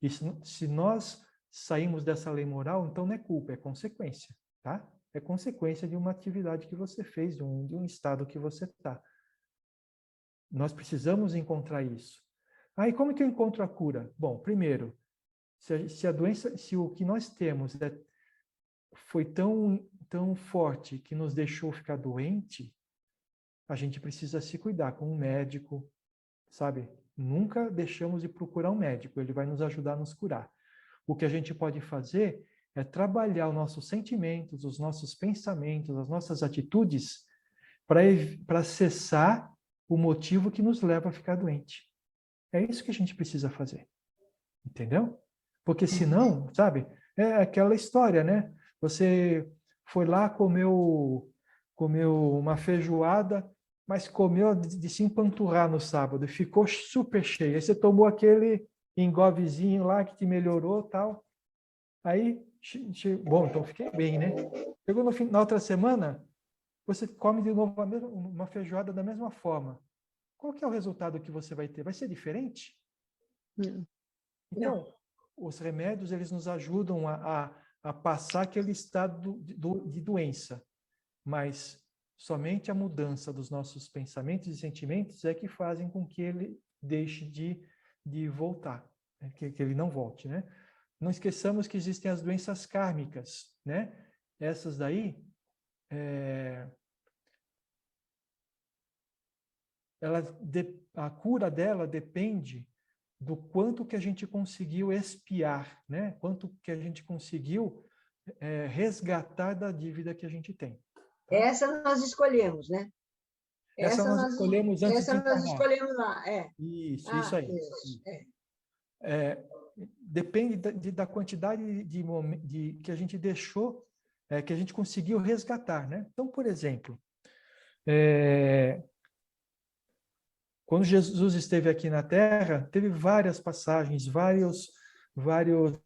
e se nós saímos dessa lei moral, então não é culpa, é consequência, tá? É consequência de uma atividade que você fez, de um estado que você está. Nós precisamos encontrar isso. E como que eu encontro a cura? Bom, primeiro, se a doença, se o que nós temos foi tão forte que nos deixou ficar doente, a gente precisa se cuidar com um médico, sabe? Nunca deixamos de procurar um médico, ele vai nos ajudar a nos curar. O que a gente pode fazer é trabalhar os nossos sentimentos, os nossos pensamentos, as nossas atitudes para cessar o motivo que nos leva a ficar doente. É isso que a gente precisa fazer. Entendeu? Porque senão, sabe, é aquela história, né? Você foi lá, comeu uma feijoada, mas comeu de se empanturrar no sábado e ficou super cheio. Aí você tomou aquele engovezinho lá que te melhorou e tal. Aí, bom, então fiquei bem, né? Chegou na outra semana, você come de novo uma feijoada da mesma forma. Qual que é o resultado que você vai ter? Vai ser diferente? Então, os remédios, eles nos ajudam a passar aquele estado de doença, mas somente a mudança dos nossos pensamentos e sentimentos é que fazem com que ele deixe de voltar, né? que ele não volte, né? Não esqueçamos que existem as doenças kármicas, né? Essas daí, a cura dela depende do quanto que a gente conseguiu expiar, né? Quanto que a gente conseguiu resgatar da dívida que a gente tem. Tá? Essa nós escolhemos, né? Essa nós escolhemos antes de encarnar. Essa nós escolhemos lá, Isso aí. Isso. Depende da quantidade que a gente deixou, que a gente conseguiu resgatar, né? Então, por exemplo, quando Jesus esteve aqui na Terra, teve várias passagens, vários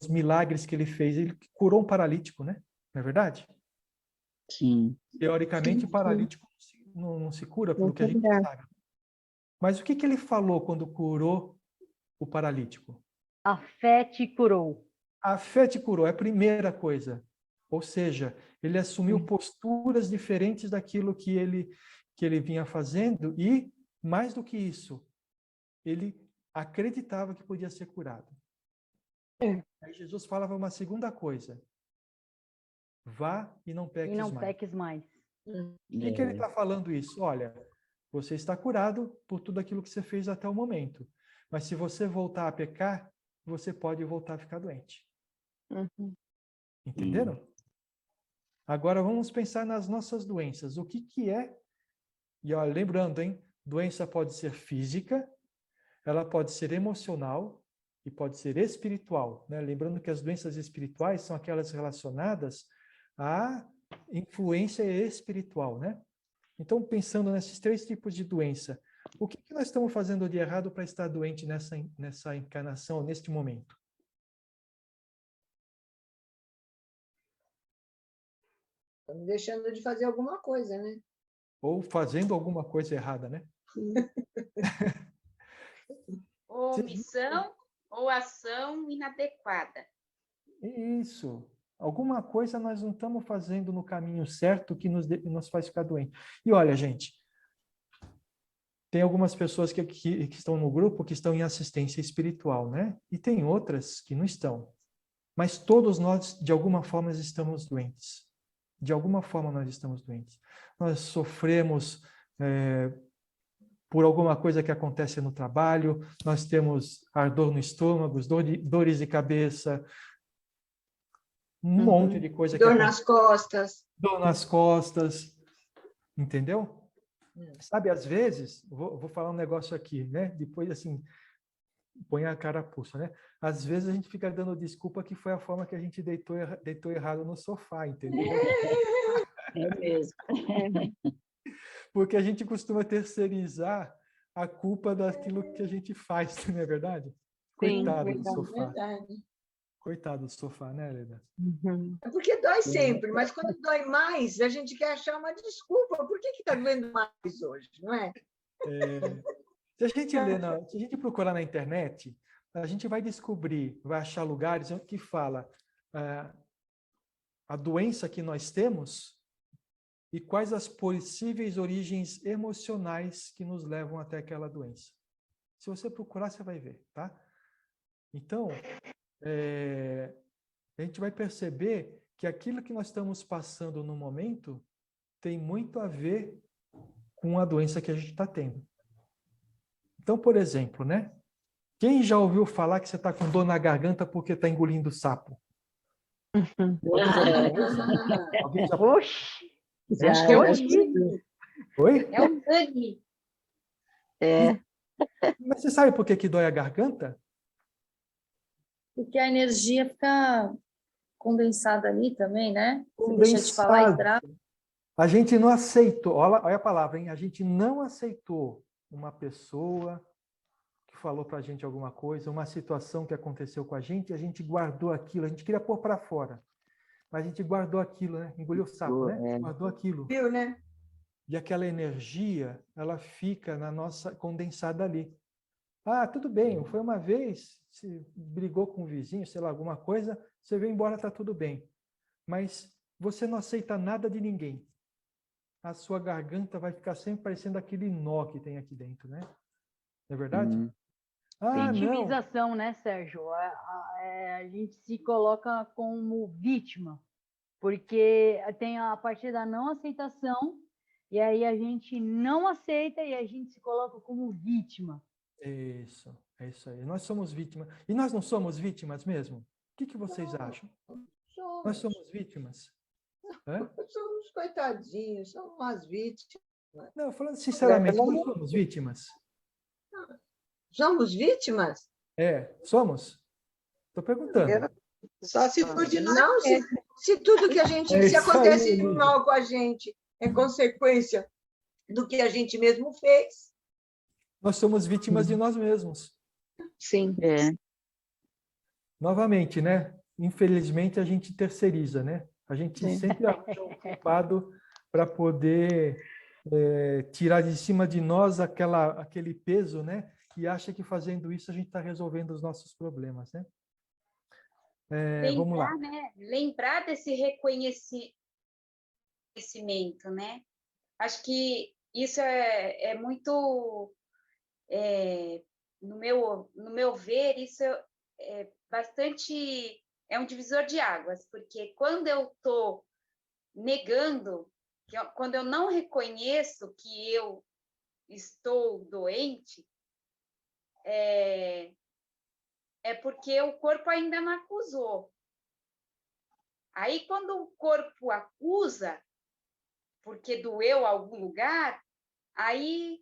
milagres que ele fez. Ele curou um paralítico, né? Não é verdade? Sim. Teoricamente, o paralítico não se cura, pelo que a gente sabe. Mas o que ele falou quando curou o paralítico? A fé te curou. A fé te curou, é a primeira coisa. Ou seja, ele assumiu posturas diferentes daquilo que ele vinha fazendo e, mais do que isso, ele acreditava que podia ser curado. Aí Jesus falava uma segunda coisa. Vá e não peques mais. E não peques mais. Por que ele está falando isso? Olha, você está curado por tudo aquilo que você fez até o momento. Mas se você voltar a pecar, você pode voltar a ficar doente. Entenderam? Agora vamos pensar nas nossas doenças. O que é? E olha, lembrando, hein? Doença pode ser física, ela pode ser emocional e pode ser espiritual, né? Lembrando que as doenças espirituais são aquelas relacionadas à influência espiritual, né? Então, pensando nesses três tipos de doença, o que nós estamos fazendo de errado para estar doente nessa encarnação, neste momento? Estamos deixando de fazer alguma coisa, né? Ou fazendo alguma coisa errada, né? Ou omissão ou ação inadequada. Isso. Alguma coisa nós não estamos fazendo no caminho certo que nos faz ficar doente. E olha, gente, tem algumas pessoas que estão no grupo que estão em assistência espiritual, né? E tem outras que não estão. Mas todos nós, de alguma forma, estamos doentes. De alguma forma, nós estamos doentes. Nós sofremos por alguma coisa que acontece no trabalho, nós temos ardor no estômago, dores de cabeça, um monte de coisa que Dor acontece. nas costas. Dor nas costas, entendeu? Sabe, às vezes, vou falar um negócio aqui, né? Depois, assim, põe a carapuça, né? Às vezes a gente fica dando desculpa que foi a forma que a gente deitou errado no sofá, entendeu? É mesmo. Porque a gente costuma terceirizar a culpa daquilo que a gente faz, não é verdade? Coitado do sofá. Verdade. Coitado do sofá, né, Leda? É porque dói sempre, mas quando dói mais, a gente quer achar uma desculpa. Por que está doendo mais hoje, não é? Se a gente procurar na internet, a gente vai descobrir, vai achar lugares que fala a doença que nós temos e quais as possíveis origens emocionais que nos levam até aquela doença. Se você procurar, você vai ver, tá? Então, a gente vai perceber que aquilo que nós estamos passando no momento tem muito a ver com a doença que a gente está tendo. Então, por exemplo, né? Quem já ouviu falar que você está com dor na garganta porque está engolindo sapo? Alguém já... Oxi! Acho que é horrível. Oi? É um sangue. Mas você sabe por que dói a garganta? Porque a energia fica condensada ali também, né? Você Condensada. deixa de falar e entrar. A gente não aceitou, olha a palavra, hein? A gente não aceitou uma pessoa que falou para a gente alguma coisa, uma situação que aconteceu com a gente guardou aquilo, a gente queria pôr para fora, mas a gente guardou aquilo, né? Engoliu o sapo, né? Guardou aquilo. Viu, né? E aquela energia, ela fica na nossa condensada ali. Ah, tudo bem, foi uma vez, se brigou com o vizinho, sei lá, alguma coisa, você veio embora, tá tudo bem. Mas você não aceita nada de ninguém. A sua garganta vai ficar sempre parecendo aquele nó que tem aqui dentro, né? Não é verdade? Vitimização, né, Sérgio? A gente se coloca como vítima, porque tem a partir da não aceitação, e aí a gente não aceita e a gente se coloca como vítima. Isso, é isso aí. Nós somos vítimas. E nós não somos vítimas mesmo? O que vocês acham? Nós somos vítimas? Somos coitadinhos, somos umas vítimas. Não, falando sinceramente, nós somos vítimas? Somos vítimas? Somos? Estou perguntando. Só se for de nós. Não, se tudo que a gente... se acontece de mal com a gente é consequência do que a gente mesmo fez. Nós somos vítimas de nós mesmos. Sim. Novamente, né? Infelizmente, a gente terceiriza, né? A gente sempre arranja um culpado para poder tirar de cima de nós aquele peso, né? E acha que fazendo isso a gente está resolvendo os nossos problemas, né? Vamos lá. Né? Lembrar desse reconhecimento, né? Acho que isso é muito... no meu ver, isso é bastante... É um divisor de águas, porque quando eu estou negando, quando eu não reconheço que eu estou doente, é porque o corpo ainda não acusou. Aí, quando o corpo acusa, porque doeu algum lugar, aí,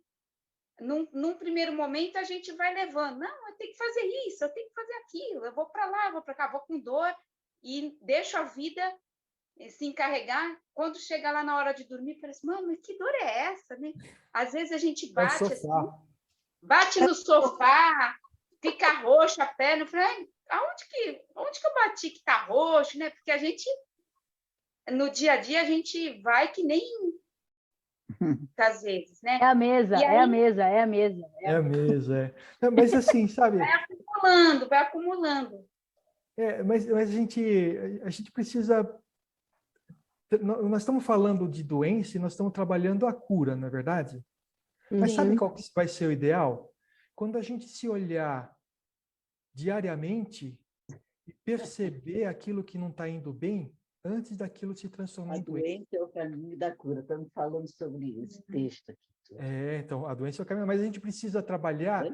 num primeiro momento, a gente vai levando. Não, eu tenho que fazer isso, eu tenho que fazer aquilo, eu vou para lá, eu vou para cá, vou com dor, e deixo a vida se encarregar. Quando chega lá na hora de dormir, parece, mano, que dor é essa, né? Às vezes a gente bate assim, bate no sofá, fica roxo a perna. Eu falei, aonde que eu bati que tá roxo, né? Porque a gente, no dia a dia, a gente vai que nem às vezes, né? É a mesa. Mas assim, sabe... Vai acumulando. Mas a gente precisa... Nós estamos falando de doença e nós estamos trabalhando a cura, não é verdade? Mas sabe qual que vai ser o ideal? Quando a gente se olhar diariamente e perceber aquilo que não está indo bem, antes daquilo se transformar em doença. A doença é o caminho da cura. Estamos falando sobre esse texto aqui. Então, a doença é o caminho, mas a gente precisa trabalhar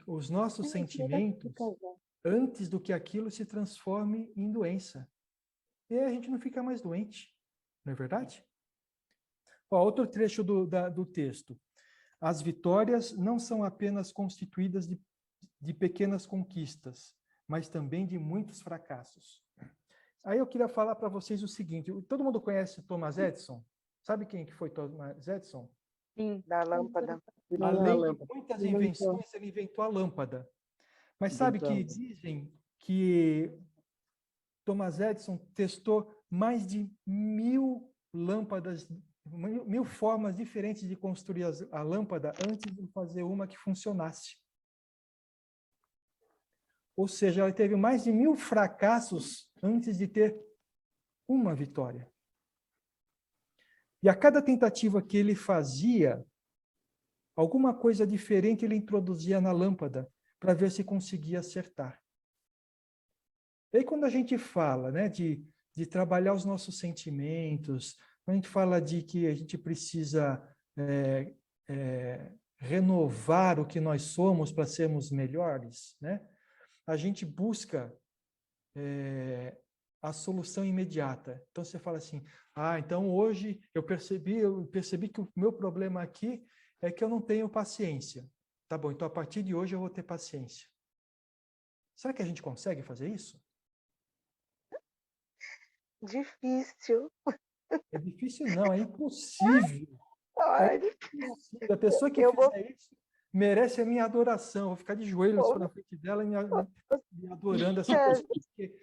os nossos sentimentos antes do que aquilo se transforme em doença. E aí a gente não fica mais doente, não é verdade? Outro trecho do texto. As vitórias não são apenas constituídas de pequenas conquistas, mas também de muitos fracassos. Aí eu queria falar para vocês o seguinte, todo mundo conhece Thomas Edison? Sabe quem que foi Thomas Edison? Sim, da lâmpada. Além de muitas invenções, ele inventou a lâmpada. Mas sabe que dizem que Thomas Edison testou mais de 1000 lâmpadas, 1000 formas diferentes de construir a lâmpada antes de fazer uma que funcionasse. Ou seja, ela teve mais de 1000 fracassos antes de ter uma vitória. E a cada tentativa que ele fazia, alguma coisa diferente ele introduzia na lâmpada para ver se conseguia acertar. E aí, quando a gente fala, né, de trabalhar os nossos sentimentos, quando a gente fala de que a gente precisa renovar o que nós somos para sermos melhores, né? A gente busca a solução imediata. Então, você fala assim, então hoje eu percebi que o meu problema aqui é que eu não tenho paciência. Tá bom, então a partir de hoje eu vou ter paciência. Será que a gente consegue fazer isso? Difícil. É difícil não, é impossível. É impossível. A pessoa que fizer isso merece a minha adoração. Eu vou ficar de joelhos na frente dela e me adorando essa pessoa. Porque...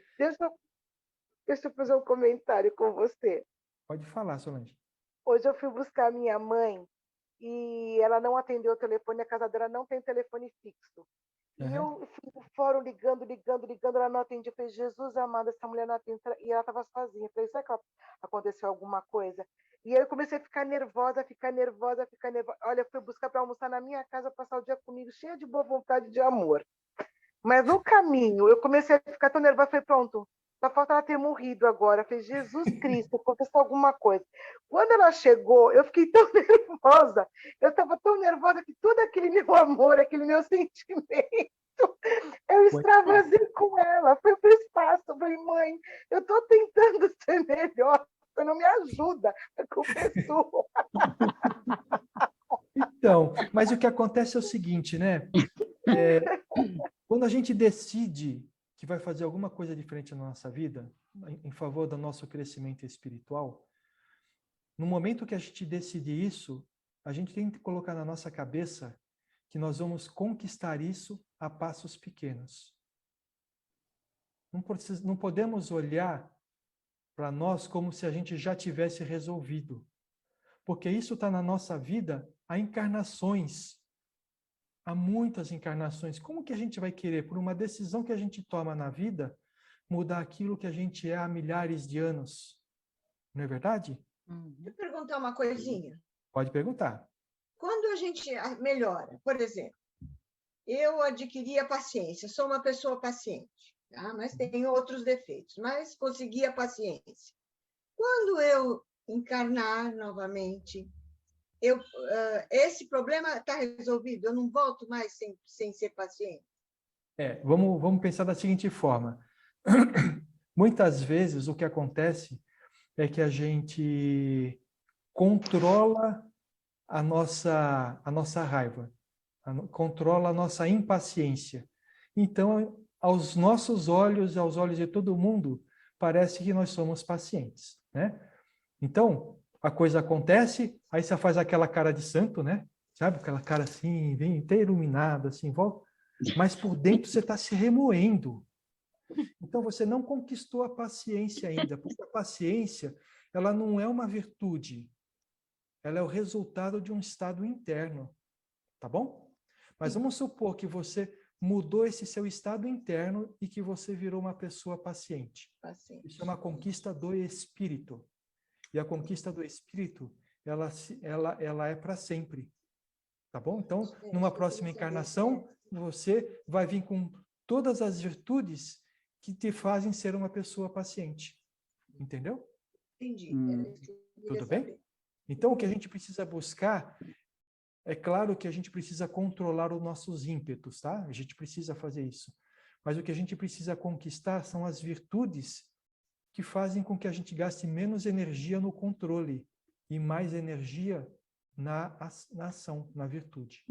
Deixa eu fazer um comentário com você. Pode falar, Solange. Hoje eu fui buscar minha mãe e ela não atendeu o telefone, a casa dela não tem telefone fixo. E eu fui no fórum ligando, ela não atendia. Eu falei, Jesus amado, essa mulher não atende. E ela estava sozinha. Eu falei, será que aconteceu alguma coisa? E aí eu comecei a ficar nervosa. Olha, eu fui buscar para almoçar na minha casa, passar o dia comigo, cheia de boa vontade de amor. Mas no caminho, eu comecei a ficar tão nervosa. Eu falei, pronto, só falta ela ter morrido agora. Eu falei, Jesus Cristo, aconteceu alguma coisa. Quando ela chegou, eu fiquei tão nervosa. Eu estava tão nervosa que todo aquele meu amor, aquele meu sentimento, eu extravasei com ela. Foi para o espaço. Eu falei, mãe, eu estou tentando ser melhor. Você não me ajuda. A culpa é sua. Então, mas o que acontece é o seguinte, né? Quando a gente decide que vai fazer alguma coisa diferente na nossa vida, em favor do nosso crescimento espiritual, no momento que a gente decide isso, a gente tem que colocar na nossa cabeça que nós vamos conquistar isso a passos pequenos. Não podemos olhar para nós como se a gente já tivesse resolvido, porque isso está na nossa vida há encarnações. Há muitas encarnações. Como que a gente vai querer, por uma decisão que a gente toma na vida, mudar aquilo que a gente é há milhares de anos? Não é verdade? Deixa eu perguntar uma coisinha. Pode perguntar. Quando a gente melhora, por exemplo, eu adquiri a paciência, sou uma pessoa paciente, tá? Mas tenho outros defeitos, mas consegui a paciência. Quando eu encarnar novamente, esse problema está resolvido, eu não volto mais sem ser paciente. Vamos pensar da seguinte forma. Muitas vezes o que acontece é que a gente controla a nossa raiva, controla a nossa impaciência. Então, aos nossos olhos, aos olhos de todo mundo, parece que nós somos pacientes, né? Então, a coisa acontece, aí você faz aquela cara de santo, né? Sabe? Aquela cara assim, bem inteira, iluminada, assim, volta. Mas por dentro você está se remoendo. Então, você não conquistou a paciência ainda, porque a paciência, ela não é uma virtude. Ela é o resultado de um estado interno. Tá bom? Mas vamos supor que você mudou esse seu estado interno e que você virou uma pessoa paciente. Isso é uma conquista do espírito. E a conquista do espírito, ela é para sempre. Tá bom? Então, numa próxima encarnação, você vai vir com todas as virtudes que te fazem ser uma pessoa paciente. Entendeu? Entendi. Tudo bem? Então, o que a gente precisa buscar, é claro que a gente precisa controlar os nossos ímpetos, tá? A gente precisa fazer isso. Mas o que a gente precisa conquistar são as virtudes que fazem com que a gente gaste menos energia no controle e mais energia na ação, na virtude.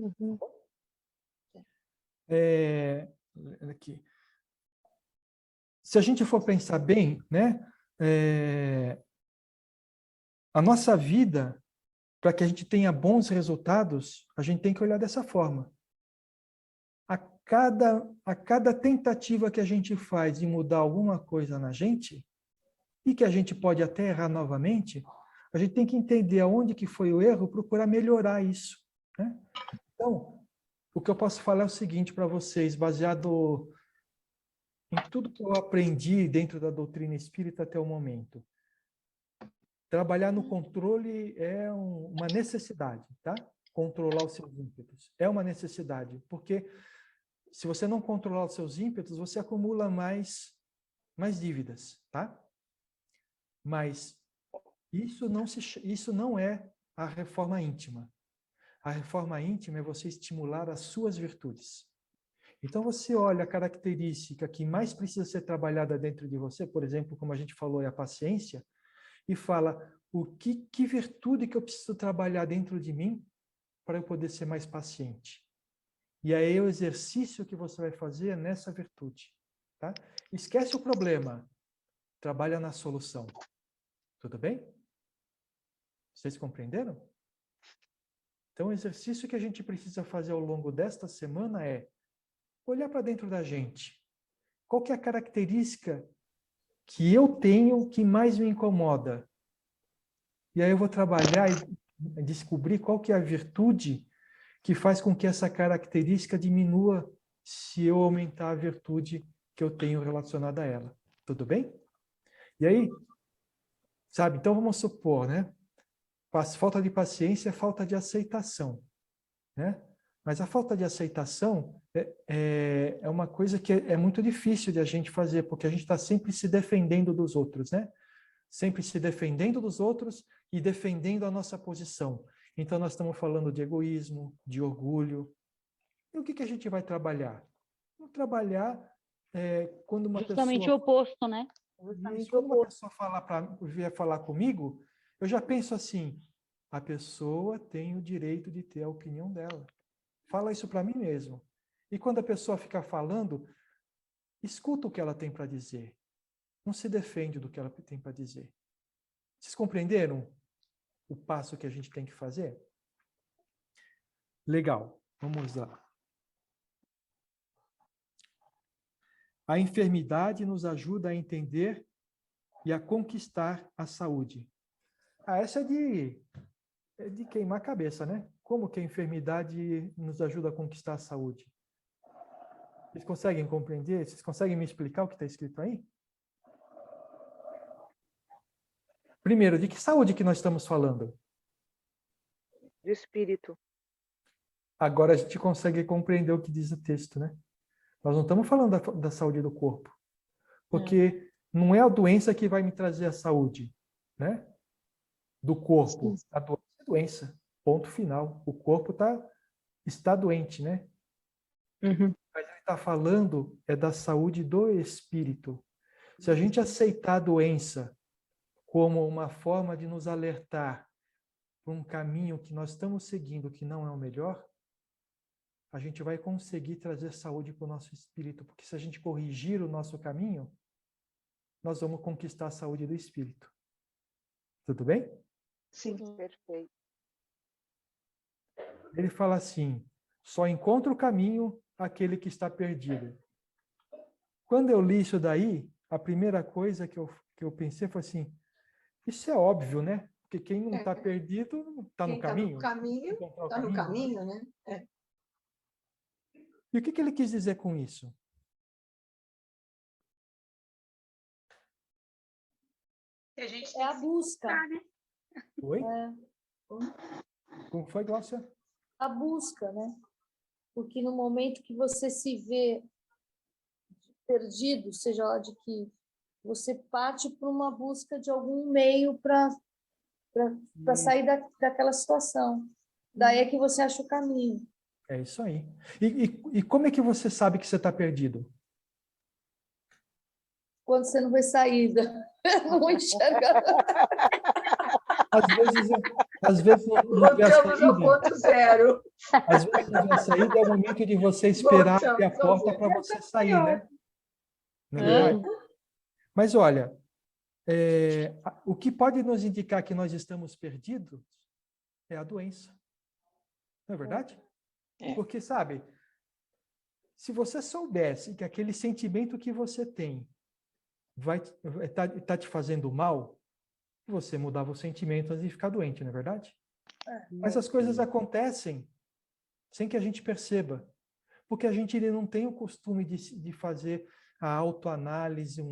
Aqui. Se a gente for pensar bem, né, a nossa vida, para que a gente tenha bons resultados, a gente tem que olhar dessa forma. A cada tentativa que a gente faz de mudar alguma coisa na gente, e que a gente pode até errar novamente, a gente tem que entender aonde que foi o erro, procurar melhorar isso, né? Então, o que eu posso falar é o seguinte para vocês, baseado em tudo que eu aprendi dentro da doutrina espírita até o momento. Trabalhar no controle é uma necessidade, tá? Controlar os seus ímpetos. É uma necessidade, porque se você não controlar os seus ímpetos, você acumula mais dívidas, tá? Mas isso não é a reforma íntima. A reforma íntima é você estimular as suas virtudes. Então, você olha a característica que mais precisa ser trabalhada dentro de você, por exemplo, como a gente falou, é a paciência, e fala, que virtude que eu preciso trabalhar dentro de mim para eu poder ser mais paciente? E aí o exercício que você vai fazer é nessa virtude, tá? Esquece o problema, trabalha na solução. Tudo bem? Vocês compreenderam? Então, o exercício que a gente precisa fazer ao longo desta semana é olhar para dentro da gente. Qual que é a característica que eu tenho que mais me incomoda? E aí eu vou trabalhar e descobrir qual que é a virtude que faz com que essa característica diminua se eu aumentar a virtude que eu tenho relacionada a ela. Tudo bem? E aí, sabe, então vamos supor, né? Falta de paciência é falta de aceitação, né? Mas a falta de aceitação é uma coisa que é muito difícil de a gente fazer, porque a gente está sempre se defendendo dos outros, né? Sempre se defendendo dos outros e defendendo a nossa posição. Então, nós estamos falando de egoísmo, de orgulho. E o que a gente vai trabalhar? Vamos trabalhar quando uma Justamente pessoa... o oposto, né? Quando uma pessoa vier falar comigo, eu já penso assim, a pessoa tem o direito de ter a opinião dela. Fala isso para mim mesmo. E quando a pessoa fica falando, escuta o que ela tem para dizer. Não se defende do que ela tem para dizer. Vocês compreenderam o passo que a gente tem que fazer? Legal, vamos lá. A enfermidade nos ajuda a entender e a conquistar a saúde. Essa é de queimar a cabeça, né? Como que a enfermidade nos ajuda a conquistar a saúde? Vocês conseguem compreender? Vocês conseguem me explicar o que está escrito aí? Primeiro, de que saúde que nós estamos falando? De espírito. Agora a gente consegue compreender o que diz o texto, né? Nós não estamos falando da saúde do corpo. Porque não é a doença que vai me trazer a saúde, né? Do corpo. A doença é doença. Ponto final. O corpo está doente, né? Uhum. Mas ele está falando da saúde do espírito. Se a gente aceitar a doença como uma forma de nos alertar para um caminho que nós estamos seguindo que não é o melhor, a gente vai conseguir trazer saúde para o nosso espírito, porque se a gente corrigir o nosso caminho, nós vamos conquistar a saúde do espírito. Tudo bem? Sim, perfeito. Ele fala assim, só encontra o caminho aquele que está perdido. Quando eu li isso daí, a primeira coisa que eu pensei foi assim, isso é óbvio, né? Porque quem não está perdido está no caminho. Está no caminho, né? E o que ele quis dizer com isso? Que a gente É a busca. buscar, né? Oi? Como foi, Glaucia? a busca, né? Porque no momento que você se vê perdido, seja lá de que, você parte para uma busca de algum meio para sair daquela situação. Daí é que você acha o caminho. É isso aí. E como é que você sabe que você está perdido? Quando você não vê saída, não enxerga. Às vezes não vê a Voltamos ao saída. ponto zero. Às vezes não vê a saída, é o momento de você esperar abrir a porta para você sair, né? Não é verdade? Mas olha, o que pode nos indicar que nós estamos perdidos é a doença. Não é verdade? Porque, sabe, se você soubesse que aquele sentimento que você tem vai tá te fazendo mal, você mudava o sentimento antes de ficar doente, não é verdade? Mas as coisas acontecem sem que a gente perceba, porque a gente não tem o costume de fazer a autoanálise,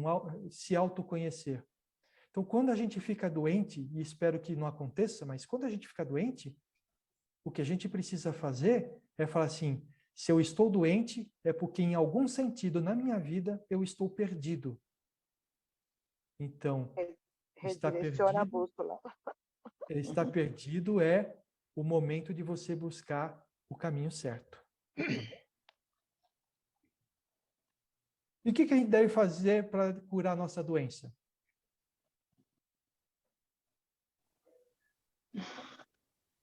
se autoconhecer. Então, quando a gente fica doente, e espero que não aconteça, mas quando a gente fica doente, o que a gente precisa fazer é falar assim, se eu estou doente, é porque em algum sentido na minha vida eu estou perdido. Então, Redireciona a bússola. Estar perdido é o momento de você buscar o caminho certo. E o que a gente deve fazer para curar a nossa doença?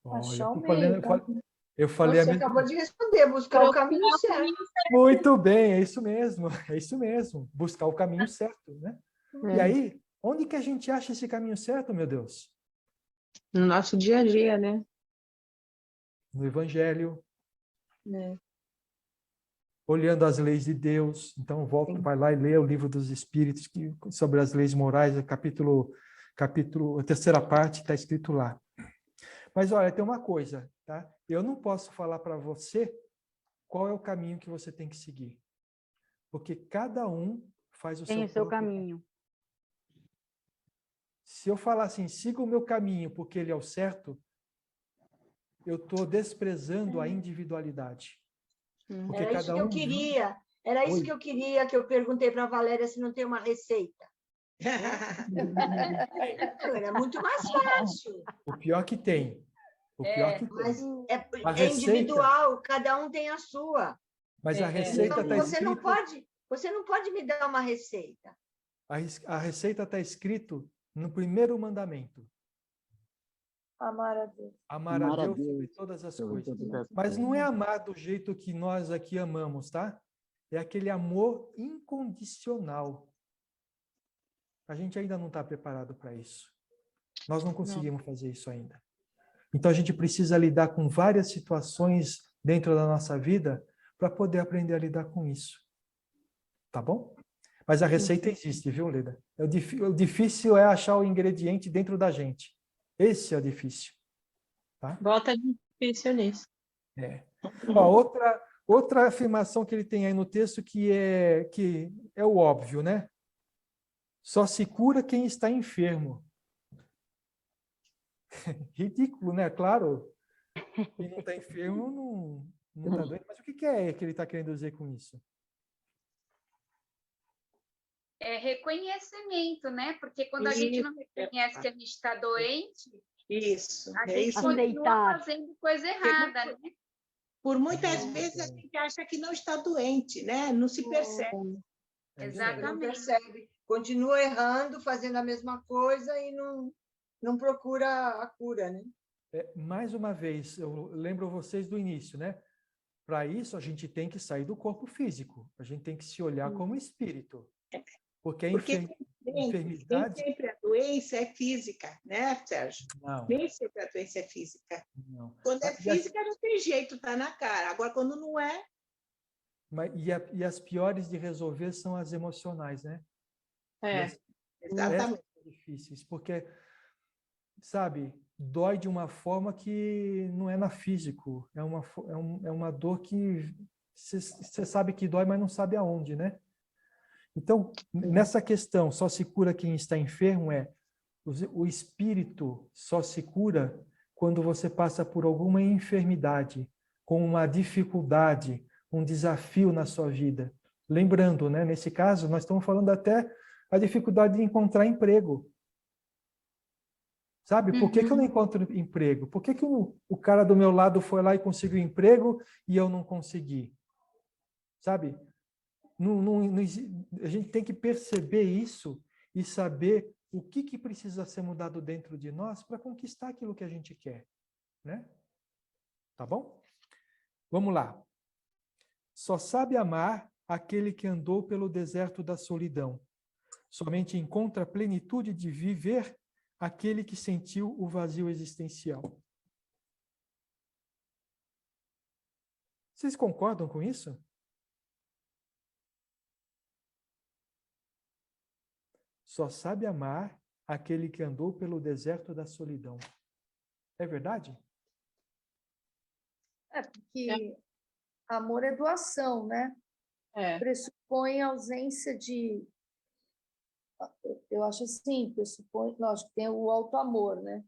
Achar o Olha, meio. eu falei Você acabou de responder, buscar o caminho certo. Muito bem, é isso mesmo, buscar o caminho certo, né? E aí, onde que a gente acha esse caminho certo, meu Deus? No nosso dia a dia, né? No Evangelho. Olhando as leis de Deus. Então, vai lá e lê o livro dos Espíritos sobre as leis morais, a terceira parte está escrito lá. Mas olha, tem uma coisa, tá? Eu não posso falar para você qual é o caminho que você tem que seguir. Porque cada um faz o seu caminho. Se eu falar assim, siga o meu caminho porque ele é o certo, eu estou desprezando a individualidade. Porque Era isso que eu queria. Era isso que eu queria, que eu perguntei para a Valéria se não tem uma receita. Era muito mais fácil. O pior que tem. Mas é individual, cada um tem a sua. Mas a receita está escrita... Você não pode me dar uma receita. A receita está escrito no primeiro mandamento. Amar a Deus. Amar a Deus sobre todas as coisas. Mas não é amar do jeito que nós aqui amamos, tá? É aquele amor incondicional. A gente ainda não está preparado para isso. Nós não conseguimos fazer isso ainda. Então, a gente precisa lidar com várias situações dentro da nossa vida para poder aprender a lidar com isso. Tá bom? Mas a receita existe, viu, Leda? O difícil é achar o ingrediente dentro da gente. Esse é o difícil. Tá? Bota difícil nisso. Ó, outra afirmação que ele tem aí no texto que é o óbvio, né? Só se cura quem está enfermo. Ridículo, né? Claro, quem não está enfermo não está doente. Mas o que é que ele está querendo dizer com isso? É reconhecimento, né? Porque quando a gente não reconhece que a gente está doente, a gente continua fazendo coisa errada, né? Por muitas vezes a gente acha que não está doente, né? Não se percebe. Exatamente. Não percebe. Continua errando, fazendo a mesma coisa e não procura a cura, né? Mais uma vez, eu lembro vocês do início, né? Para isso, a gente tem que sair do corpo físico. A gente tem que se olhar como espírito. Porque enfermidade... Nem sempre a doença é física, né, Sérgio? Não. Nem sempre a doença é física. Não. Quando é física, não tem jeito, está na cara. Agora, quando não é... E as piores de resolver são as emocionais, né? Exatamente. Essas são difíceis, porque, sabe, dói de uma forma que não é na físico. É uma dor que você sabe que dói, mas não sabe aonde, né? Então, nessa questão, só se cura quem está enfermo, o espírito só se cura quando você passa por alguma enfermidade, com uma dificuldade, um desafio na sua vida. Lembrando, né, nesse caso, nós estamos falando até a dificuldade de encontrar emprego. Sabe? Por que eu não encontro emprego? Por que o cara do meu lado foi lá e conseguiu emprego e eu não consegui? Sabe? A gente tem que perceber isso e saber o que precisa ser mudado dentro de nós para conquistar aquilo que a gente quer. Né? Tá bom? Vamos lá. Só sabe amar aquele que andou pelo deserto da solidão. Somente encontra a plenitude de viver aquele que sentiu o vazio existencial. Vocês concordam com isso? Só sabe amar aquele que andou pelo deserto da solidão. É verdade? É, porque amor é doação, né? Pressupõe ausência de... Eu acho assim, pressupõe... Lógico, tem o auto-amor, né?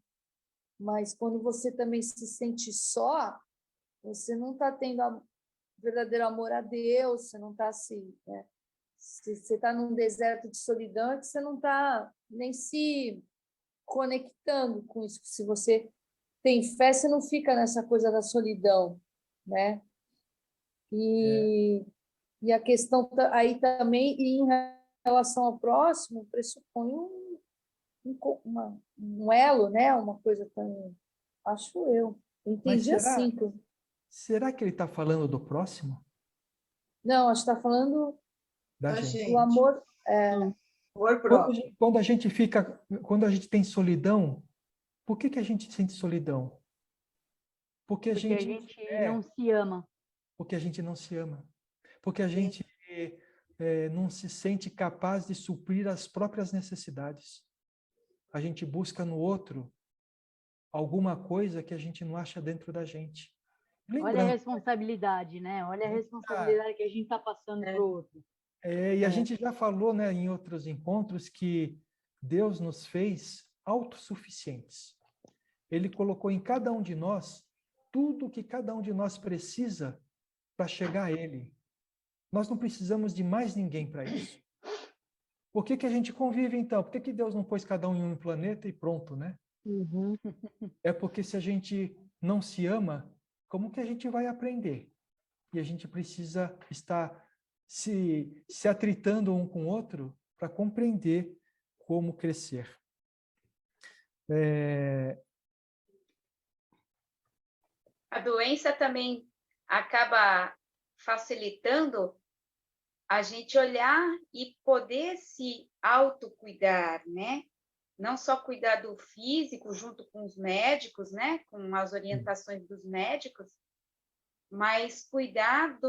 Mas quando você também se sente só, você não está tendo verdadeiro amor a Deus, você não está assim, né? Se você está num deserto de solidão, é que você não está nem se conectando com isso. Se você tem fé, você não fica nessa coisa da solidão, né? E a questão aí também, em relação ao próximo, pressupõe um elo, né? Uma coisa tão... Acho eu. Entendi assim. Será que ele está falando do próximo? Não, acho que está falando da gente. O amor... amor próprio. Quando a gente tem solidão, por que a gente sente solidão? Porque a gente não se ama. Porque a gente não se ama. Porque a gente não se sente capaz de suprir as próprias necessidades. A gente busca no outro alguma coisa que a gente não acha dentro da gente. Olha a responsabilidade, né? Olha a responsabilidade que a gente está passando para o outro. E a gente já falou, né, em outros encontros que Deus nos fez autossuficientes. Ele colocou em cada um de nós tudo o que cada um de nós precisa para chegar a Ele. Nós não precisamos de mais ninguém para isso. Por que a gente convive, então? Por que Deus não pôs cada um em um planeta e pronto, né? É porque se a gente não se ama, como que a gente vai aprender? E a gente precisa estar se atritando um com o outro para compreender como crescer. A doença também acaba facilitando a gente olhar e poder se autocuidar, né? Não só cuidar do físico junto com os médicos, né? Com as orientações dos médicos, mas cuidar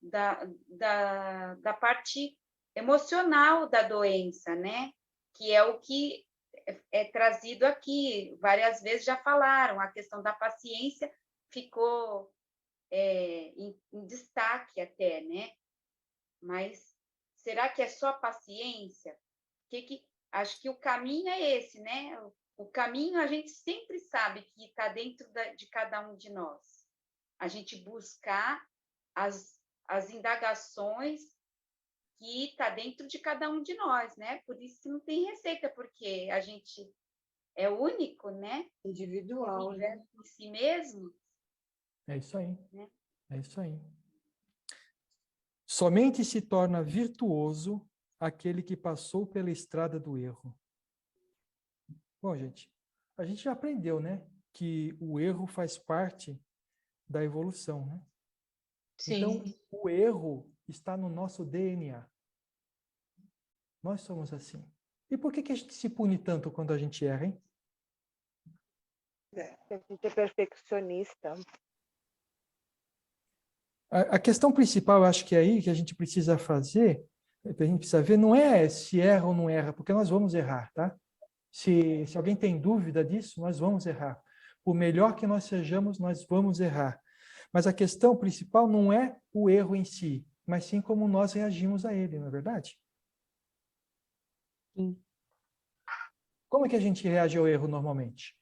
da parte emocional da doença, né? Que é o que é trazido aqui. Várias vezes já falaram, a questão da paciência ficou em destaque até, né? Mas será que é só paciência? Acho que o caminho é esse, né? O caminho a gente sempre sabe que está dentro de cada um de nós. A gente buscar as indagações que está dentro de cada um de nós, né? Por isso que não tem receita, porque a gente é único, né? Individual, né? Em si mesmo. É isso aí. É isso aí. Somente se torna virtuoso aquele que passou pela estrada do erro. Bom, gente, a gente já aprendeu, né? Que o erro faz parte da evolução, né? Sim. Então, o erro está no nosso DNA. Nós somos assim. E por que a gente se pune tanto quando a gente erra, hein? A gente é perfeccionista. A questão principal, eu acho que é aí que a gente precisa fazer, a gente precisa ver, não é se erra ou não erra, porque nós vamos errar, tá? Se alguém tem dúvida disso, nós vamos errar. Por melhor que nós sejamos, nós vamos errar. Mas a questão principal não é o erro em si, mas sim como nós reagimos a ele, não é verdade? Sim. Como é que a gente reage ao erro normalmente?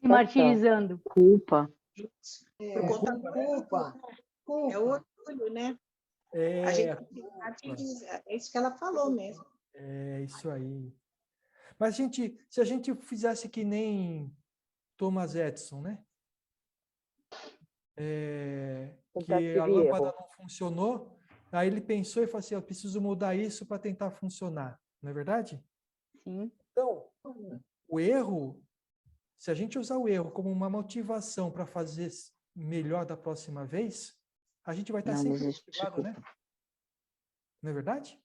Se martirizando. Culpa. Por conta da Culpa. É o orgulho, né? A gente é isso que ela falou mesmo. É isso aí. Mas, se a gente fizesse que nem Thomas Edison, né? Que a lâmpada não funcionou, aí ele pensou e falou assim, eu preciso mudar isso para tentar funcionar. Não é verdade? Sim. Então, o erro, se a gente usar o erro como uma motivação para fazer melhor da próxima vez, a gente vai estar sempre motivado, né? Não é verdade?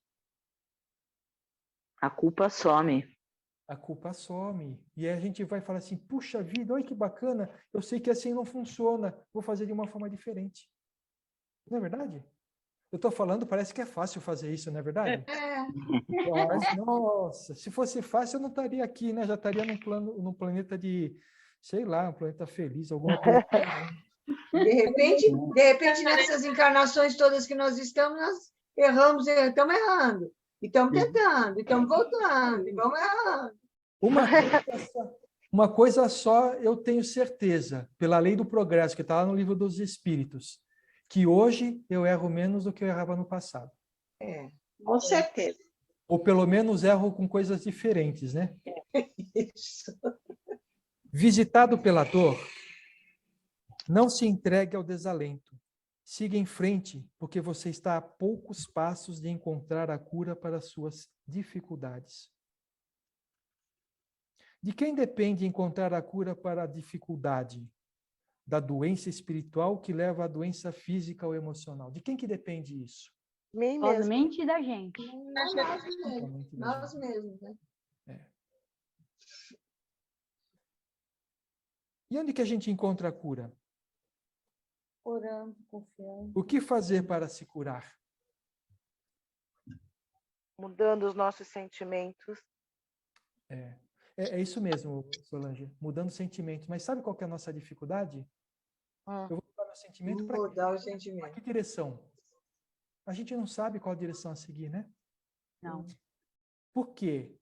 A culpa some. A culpa some. E aí a gente vai falar assim, puxa vida, olha que bacana, eu sei que assim não funciona, vou fazer de uma forma diferente. Não é verdade? Eu estou falando, parece que é fácil fazer isso, não é verdade? Mas, nossa, se fosse fácil eu não estaria aqui, né? Já estaria num planeta de, sei lá, um planeta feliz, alguma coisa. De repente, nessas encarnações todas que nós estamos, nós erramos, estamos errando. E estamos tentando, e estamos voltando, e vamos errando. Uma coisa só eu tenho certeza, pela lei do progresso, que está lá no livro dos Espíritos, que hoje eu erro menos do que eu errava no passado. Com certeza. Ou pelo menos erro com coisas diferentes, né? Isso. Visitado pela dor, não se entregue ao desalento. Siga em frente, porque você está a poucos passos de encontrar a cura para as suas dificuldades. De quem depende encontrar a cura para a dificuldade? Da doença espiritual que leva à doença física ou emocional. De quem que depende isso? Somente da gente. Nós mesmos, né? E onde que a gente encontra a cura? Orando, confiando. O que fazer para se curar? Mudando os nossos sentimentos. É isso mesmo, Solange, mudando sentimentos. Mas sabe qual que é a nossa dificuldade? Eu vou mudar meu sentimento para mudar o sentimento. Para que direção? A gente não sabe qual direção a seguir, né? Não. Por quê?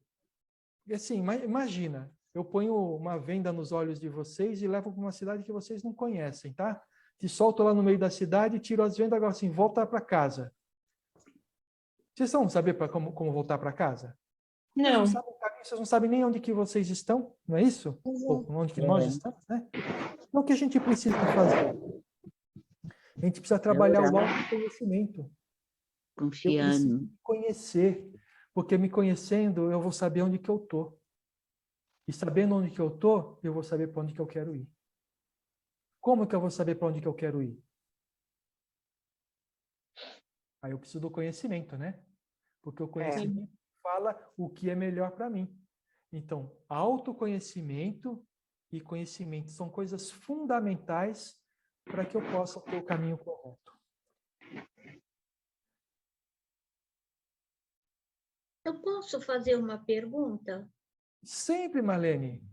Assim, imagina, eu ponho uma venda nos olhos de vocês e levo para uma cidade que vocês não conhecem, tá? Te solto lá no meio da cidade, tiro as vendas, agora assim, volta para casa. Vocês vão saber como voltar para casa? Não. Vocês não sabem nem onde que vocês estão, não é isso? Ou onde que nós estamos, né? Então, o que a gente precisa fazer? A gente precisa trabalhar o autoconhecimento. Confiando. Eu preciso me conhecer, porque me conhecendo, eu vou saber onde que eu estou. E sabendo onde que eu estou, eu vou saber para onde que eu quero ir. Como que eu vou saber para onde que eu quero ir? Aí eu preciso do conhecimento, né? Porque o conhecimento fala o que é melhor para mim. Então, autoconhecimento e conhecimento são coisas fundamentais para que eu possa ter o caminho correto. Eu posso fazer uma pergunta? Sempre, Marlene.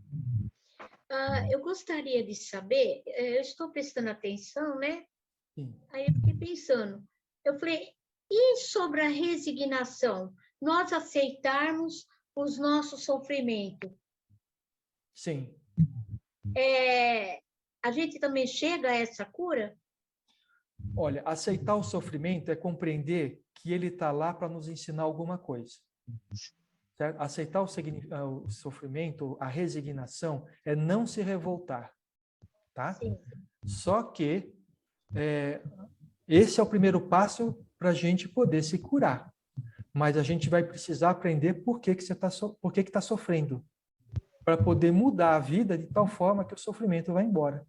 Eu gostaria de saber, eu estou prestando atenção, né? Sim. Aí eu fiquei pensando, eu falei, e sobre a resignação? Nós aceitarmos os nossos sofrimentos. Sim. A gente também chega a essa cura? Olha, aceitar o sofrimento é compreender que ele está lá para nos ensinar alguma coisa. Certo? Aceitar o sofrimento, a resignação, é não se revoltar. Tá? Sim. Só que esse é o primeiro passo para a gente poder se curar. Mas a gente vai precisar aprender por que está sofrendo. Para poder mudar a vida de tal forma que o sofrimento vai embora.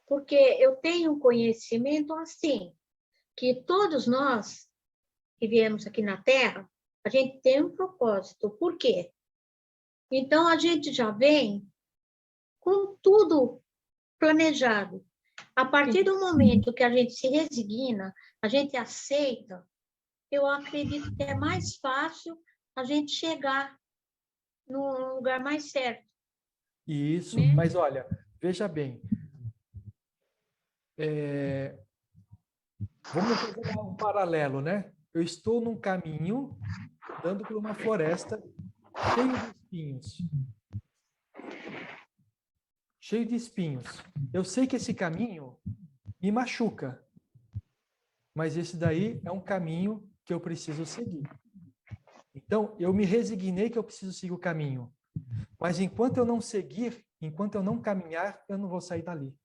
Porque eu tenho um conhecimento assim, que todos nós que viemos aqui na Terra, a gente tem um propósito. Por quê? Então, a gente já vem com tudo planejado. A partir do momento que a gente se resigna, a gente aceita, eu acredito que é mais fácil a gente chegar no lugar mais certo. Isso, né? Mas olha, veja bem. Vamos fazer um paralelo, né? Eu estou num caminho, andando por uma floresta cheia de espinhos. cheio de espinhos. Eu sei que esse caminho me machuca, mas esse daí é um caminho que eu preciso seguir. Então, eu me resignei que eu preciso seguir o caminho. Mas enquanto eu não seguir, enquanto eu não caminhar, eu não vou sair dali.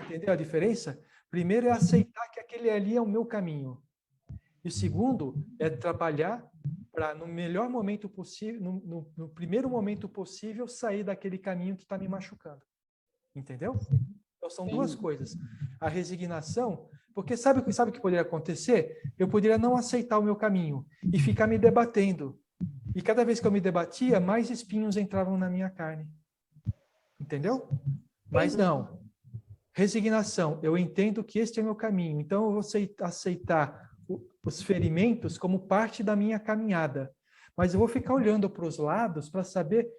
Entendeu a diferença? Primeiro é aceitar que aquele ali é o meu caminho. E o segundo é trabalhar para, no melhor momento possível, no primeiro momento possível, sair daquele caminho que está me machucando. Entendeu? Então, são duas coisas. A resignação, porque sabe o que poderia acontecer? Eu poderia não aceitar o meu caminho e ficar me debatendo. E cada vez que eu me debatia, mais espinhos entravam na minha carne. Entendeu? Mas não. Resignação. Eu entendo que este é o meu caminho. Então, eu vou aceitar os ferimentos como parte da minha caminhada. Mas eu vou ficar olhando para os lados para saber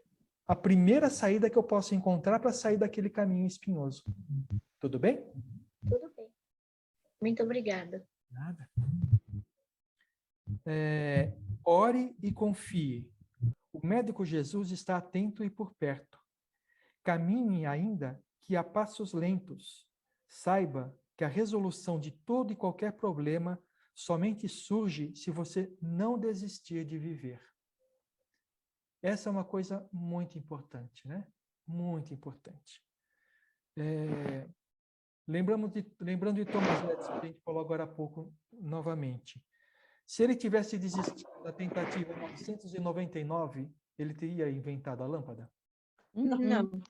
a primeira saída que eu posso encontrar para sair daquele caminho espinhoso. Tudo bem? Tudo bem. Muito obrigada. Nada. Ore e confie. O médico Jesus está atento e por perto. Caminhe ainda que a passos lentos. Saiba que a resolução de todo e qualquer problema somente surge se você não desistir de viver. Essa é uma coisa muito importante, né? Muito importante. Lembrando de Thomas Edison, que a gente falou agora há pouco novamente. Se ele tivesse desistido da tentativa em 1999, ele teria inventado a lâmpada? Não.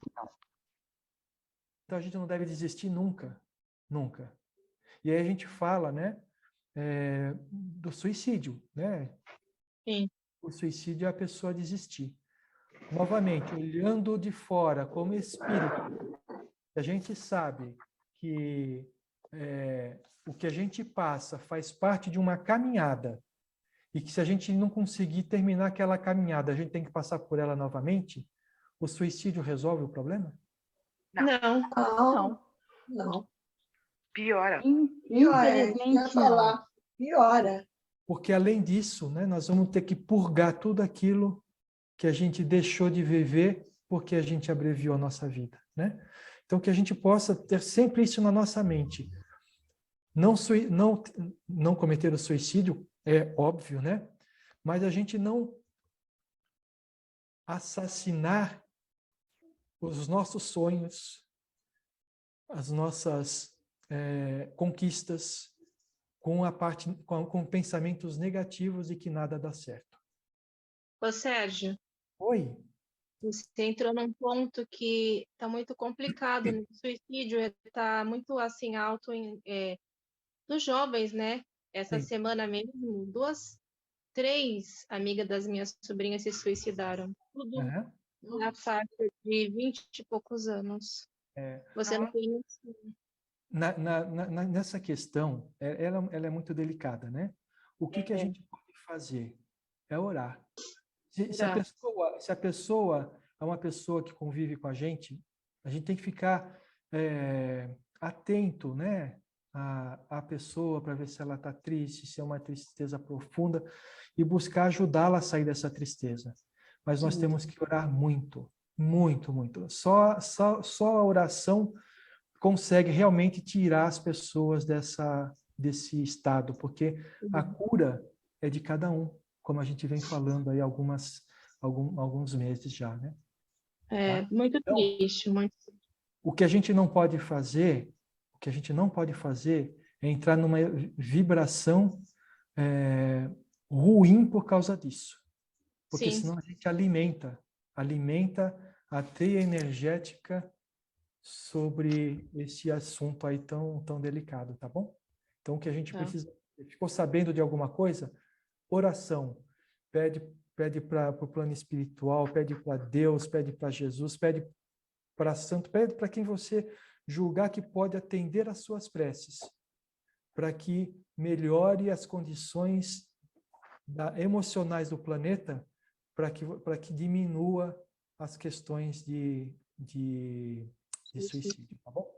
Então, a gente não deve desistir nunca. Nunca. E aí a gente fala, né, do suicídio, né? Sim. O suicídio é a pessoa desistir. Novamente, olhando de fora como espírito, a gente sabe que o que a gente passa faz parte de uma caminhada e que se a gente não conseguir terminar aquela caminhada, a gente tem que passar por ela novamente, o suicídio resolve o problema? Não. Piora. Infelizmente, não. Piora. Porque, além disso, né, nós vamos ter que purgar tudo aquilo que a gente deixou de viver porque a gente abreviou a nossa vida, né? Então, que a gente possa ter sempre isso na nossa mente. Não cometer o suicídio, é óbvio, né? Mas a gente não assassinar os nossos sonhos, as nossas conquistas, com pensamentos negativos e que nada dá certo. Ô, Sérgio, Oi? você entrou num ponto que está muito complicado, né? O suicídio está muito assim alto dos jovens, né? Essa Sim. semana mesmo, 3 amigas das minhas sobrinhas se suicidaram. Tudo na faixa de 20 e poucos anos. Você não tem noção. Nessa questão, ela é muito delicada, né? O que a gente pode fazer? É orar. Se a pessoa é uma pessoa que convive com a gente tem que ficar atento, né? A pessoa para ver se ela está triste, se é uma tristeza profunda e buscar ajudá-la a sair dessa tristeza. Mas nós temos que orar muito, muito, muito. Só a oração consegue realmente tirar as pessoas desse estado, porque a cura é de cada um, como a gente vem falando aí alguns meses já, né? Tá? Muito triste, muito. O que a gente não pode fazer, é entrar numa vibração ruim por causa disso. Porque senão a gente alimenta a teia energética sobre esse assunto aí tão delicado, tá bom? Então, o que a gente precisa... Ficou sabendo de alguma coisa? Oração. Pede para o plano espiritual, pede para Deus, pede para Jesus, pede para santo, pede para quem você julgar que pode atender às suas preces, para que melhore as condições emocionais do planeta, para que diminua as questões de suicídio, tá bom?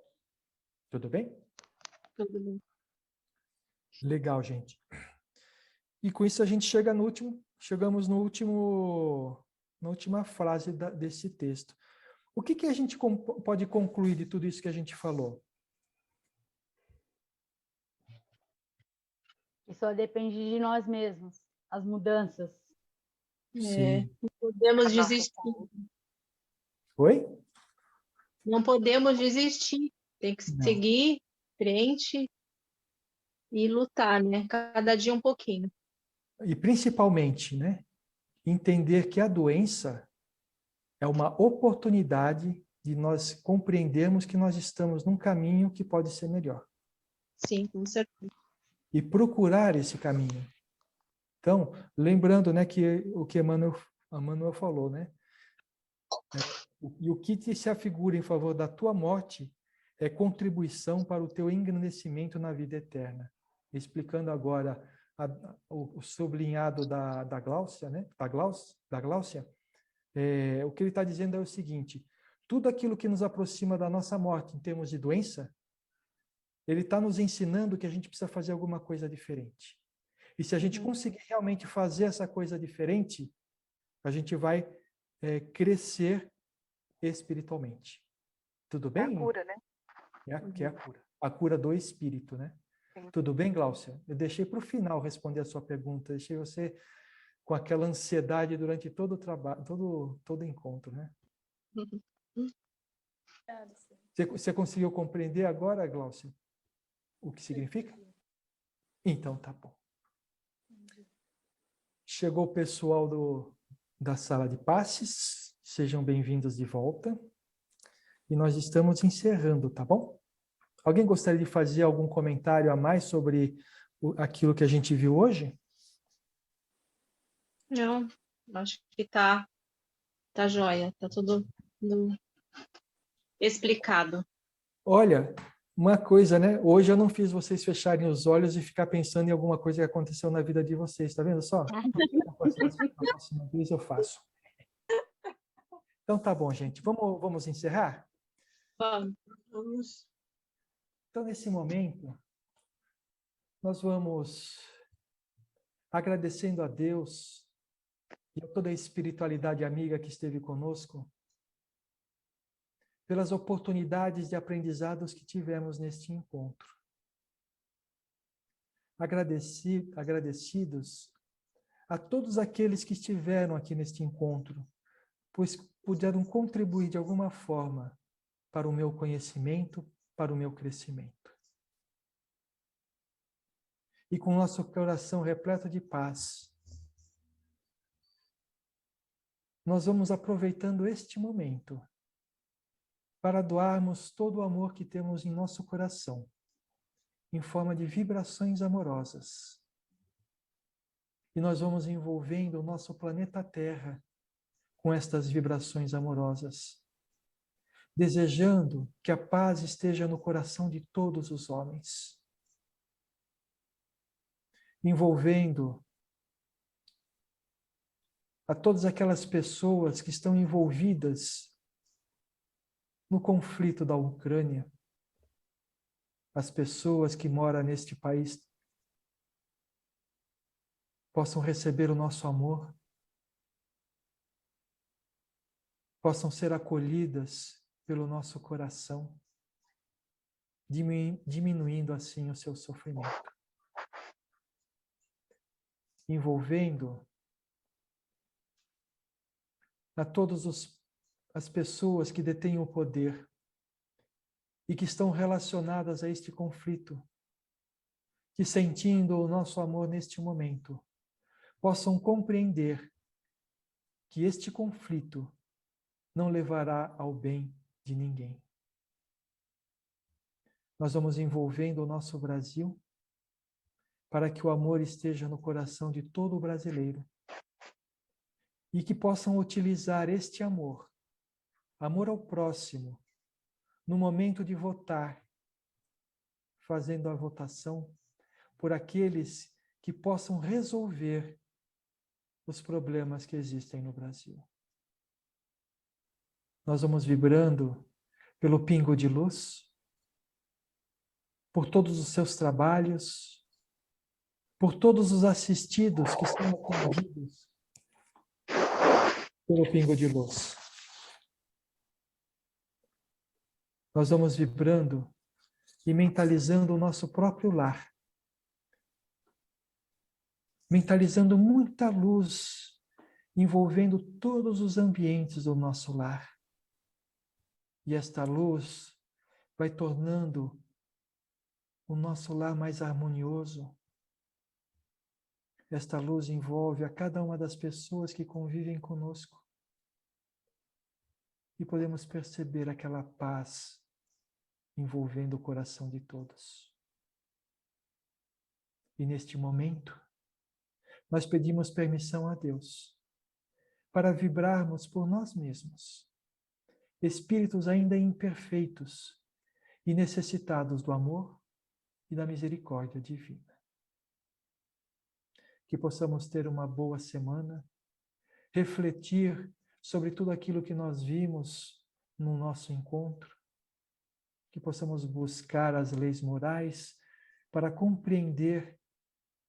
Tudo bem? Tudo bem. Legal, gente. E com isso a gente chegamos na última frase desse texto. O que a gente pode concluir de tudo isso que a gente falou? Que só depende de nós mesmos, as mudanças. Sim. Não podemos desistir. Oi? Não podemos desistir. Tem que seguir frente e lutar, né? Cada dia um pouquinho. E principalmente, né? Entender que a doença é uma oportunidade de nós compreendermos que nós estamos num caminho que pode ser melhor. Sim, com certeza. E procurar esse caminho. Então, lembrando, né, que o que Emmanuel falou, né? E o que te se afigura em favor da tua morte é contribuição para o teu engrandecimento na vida eterna. Explicando agora o sublinhado da Gláucia, né? Da Gláucia, o que ele está dizendo é o seguinte: tudo aquilo que nos aproxima da nossa morte em termos de doença, ele está nos ensinando que a gente precisa fazer alguma coisa diferente. E se a gente conseguir realmente fazer essa coisa diferente, a gente vai crescer espiritualmente. Tudo bem? É a cura, né? Que é a cura. A cura do espírito, né? Sim. Tudo bem, Gláucia? Eu deixei para o final responder a sua pergunta. Deixei você com aquela ansiedade durante todo o trabalho, todo o encontro, né? Você conseguiu compreender agora, Gláucia, o que significa? Então, tá bom. Chegou o pessoal da sala de passes. Sejam bem-vindos de volta. E nós estamos encerrando, tá bom? Alguém gostaria de fazer algum comentário a mais sobre aquilo que a gente viu hoje? Não, acho que tá jóia, tá tudo explicado. Olha, uma coisa, né? Hoje eu não fiz vocês fecharem os olhos e ficar pensando em alguma coisa que aconteceu na vida de vocês, tá vendo só? Na próxima vez eu faço. Então tá bom, gente. Vamos encerrar? Vamos. Então, nesse momento, nós vamos agradecendo a Deus e a toda a espiritualidade amiga que esteve conosco pelas oportunidades de aprendizados que tivemos neste encontro. Agradecidos a todos aqueles que estiveram aqui neste encontro, pois puderam contribuir de alguma forma para o meu conhecimento, para o meu crescimento. E com nosso coração repleto de paz, nós vamos aproveitando este momento para doarmos todo o amor que temos em nosso coração, em forma de vibrações amorosas. E nós vamos envolvendo o nosso planeta Terra com estas vibrações amorosas, desejando que a paz esteja no coração de todos os homens, envolvendo a todas aquelas pessoas que estão envolvidas no conflito da Ucrânia, as pessoas que moram neste país possam receber o nosso amor, possam ser acolhidas pelo nosso coração, diminuindo assim o seu sofrimento. Envolvendo a todas as pessoas que detêm o poder e que estão relacionadas a este conflito, que sentindo o nosso amor neste momento, possam compreender que este conflito não levará ao bem de ninguém. Nós vamos envolvendo o nosso Brasil para que o amor esteja no coração de todo brasileiro e que possam utilizar este amor ao próximo, no momento de votar, fazendo a votação por aqueles que possam resolver os problemas que existem no Brasil. Nós vamos vibrando pelo pingo de luz, por todos os seus trabalhos, por todos os assistidos que estão atendidos pelo pingo de luz. nós vamos vibrando e mentalizando o nosso próprio lar. Mentalizando muita luz, envolvendo todos os ambientes do nosso lar. E esta luz vai tornando o nosso lar mais harmonioso. Esta luz envolve a cada uma das pessoas que convivem conosco. E podemos perceber aquela paz envolvendo o coração de todos. E neste momento, nós pedimos permissão a Deus para vibrarmos por nós mesmos, espíritos ainda imperfeitos e necessitados do amor e da misericórdia divina. Que possamos ter uma boa semana, refletir sobre tudo aquilo que nós vimos no nosso encontro, que possamos buscar as leis morais para compreender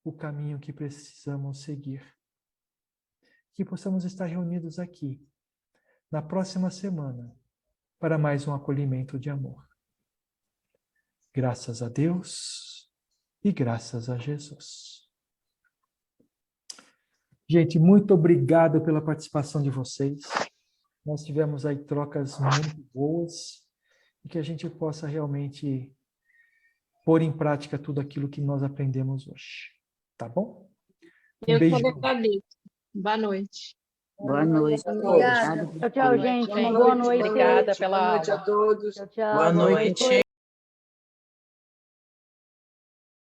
o caminho que precisamos seguir. Que possamos estar reunidos aqui, na próxima semana, para mais um acolhimento de amor. Graças a Deus e graças a Jesus. Gente, muito obrigado pela participação de vocês. Nós tivemos aí trocas muito boas e que a gente possa realmente pôr em prática tudo aquilo que nós aprendemos hoje. Tá bom? Eu que beijo. agradeço. Boa noite. Boa noite. Obrigada. Tchau, tchau, gente. Uma boa noite. Obrigada pela boa noite a aula. todos. Tchau, tchau. Boa noite.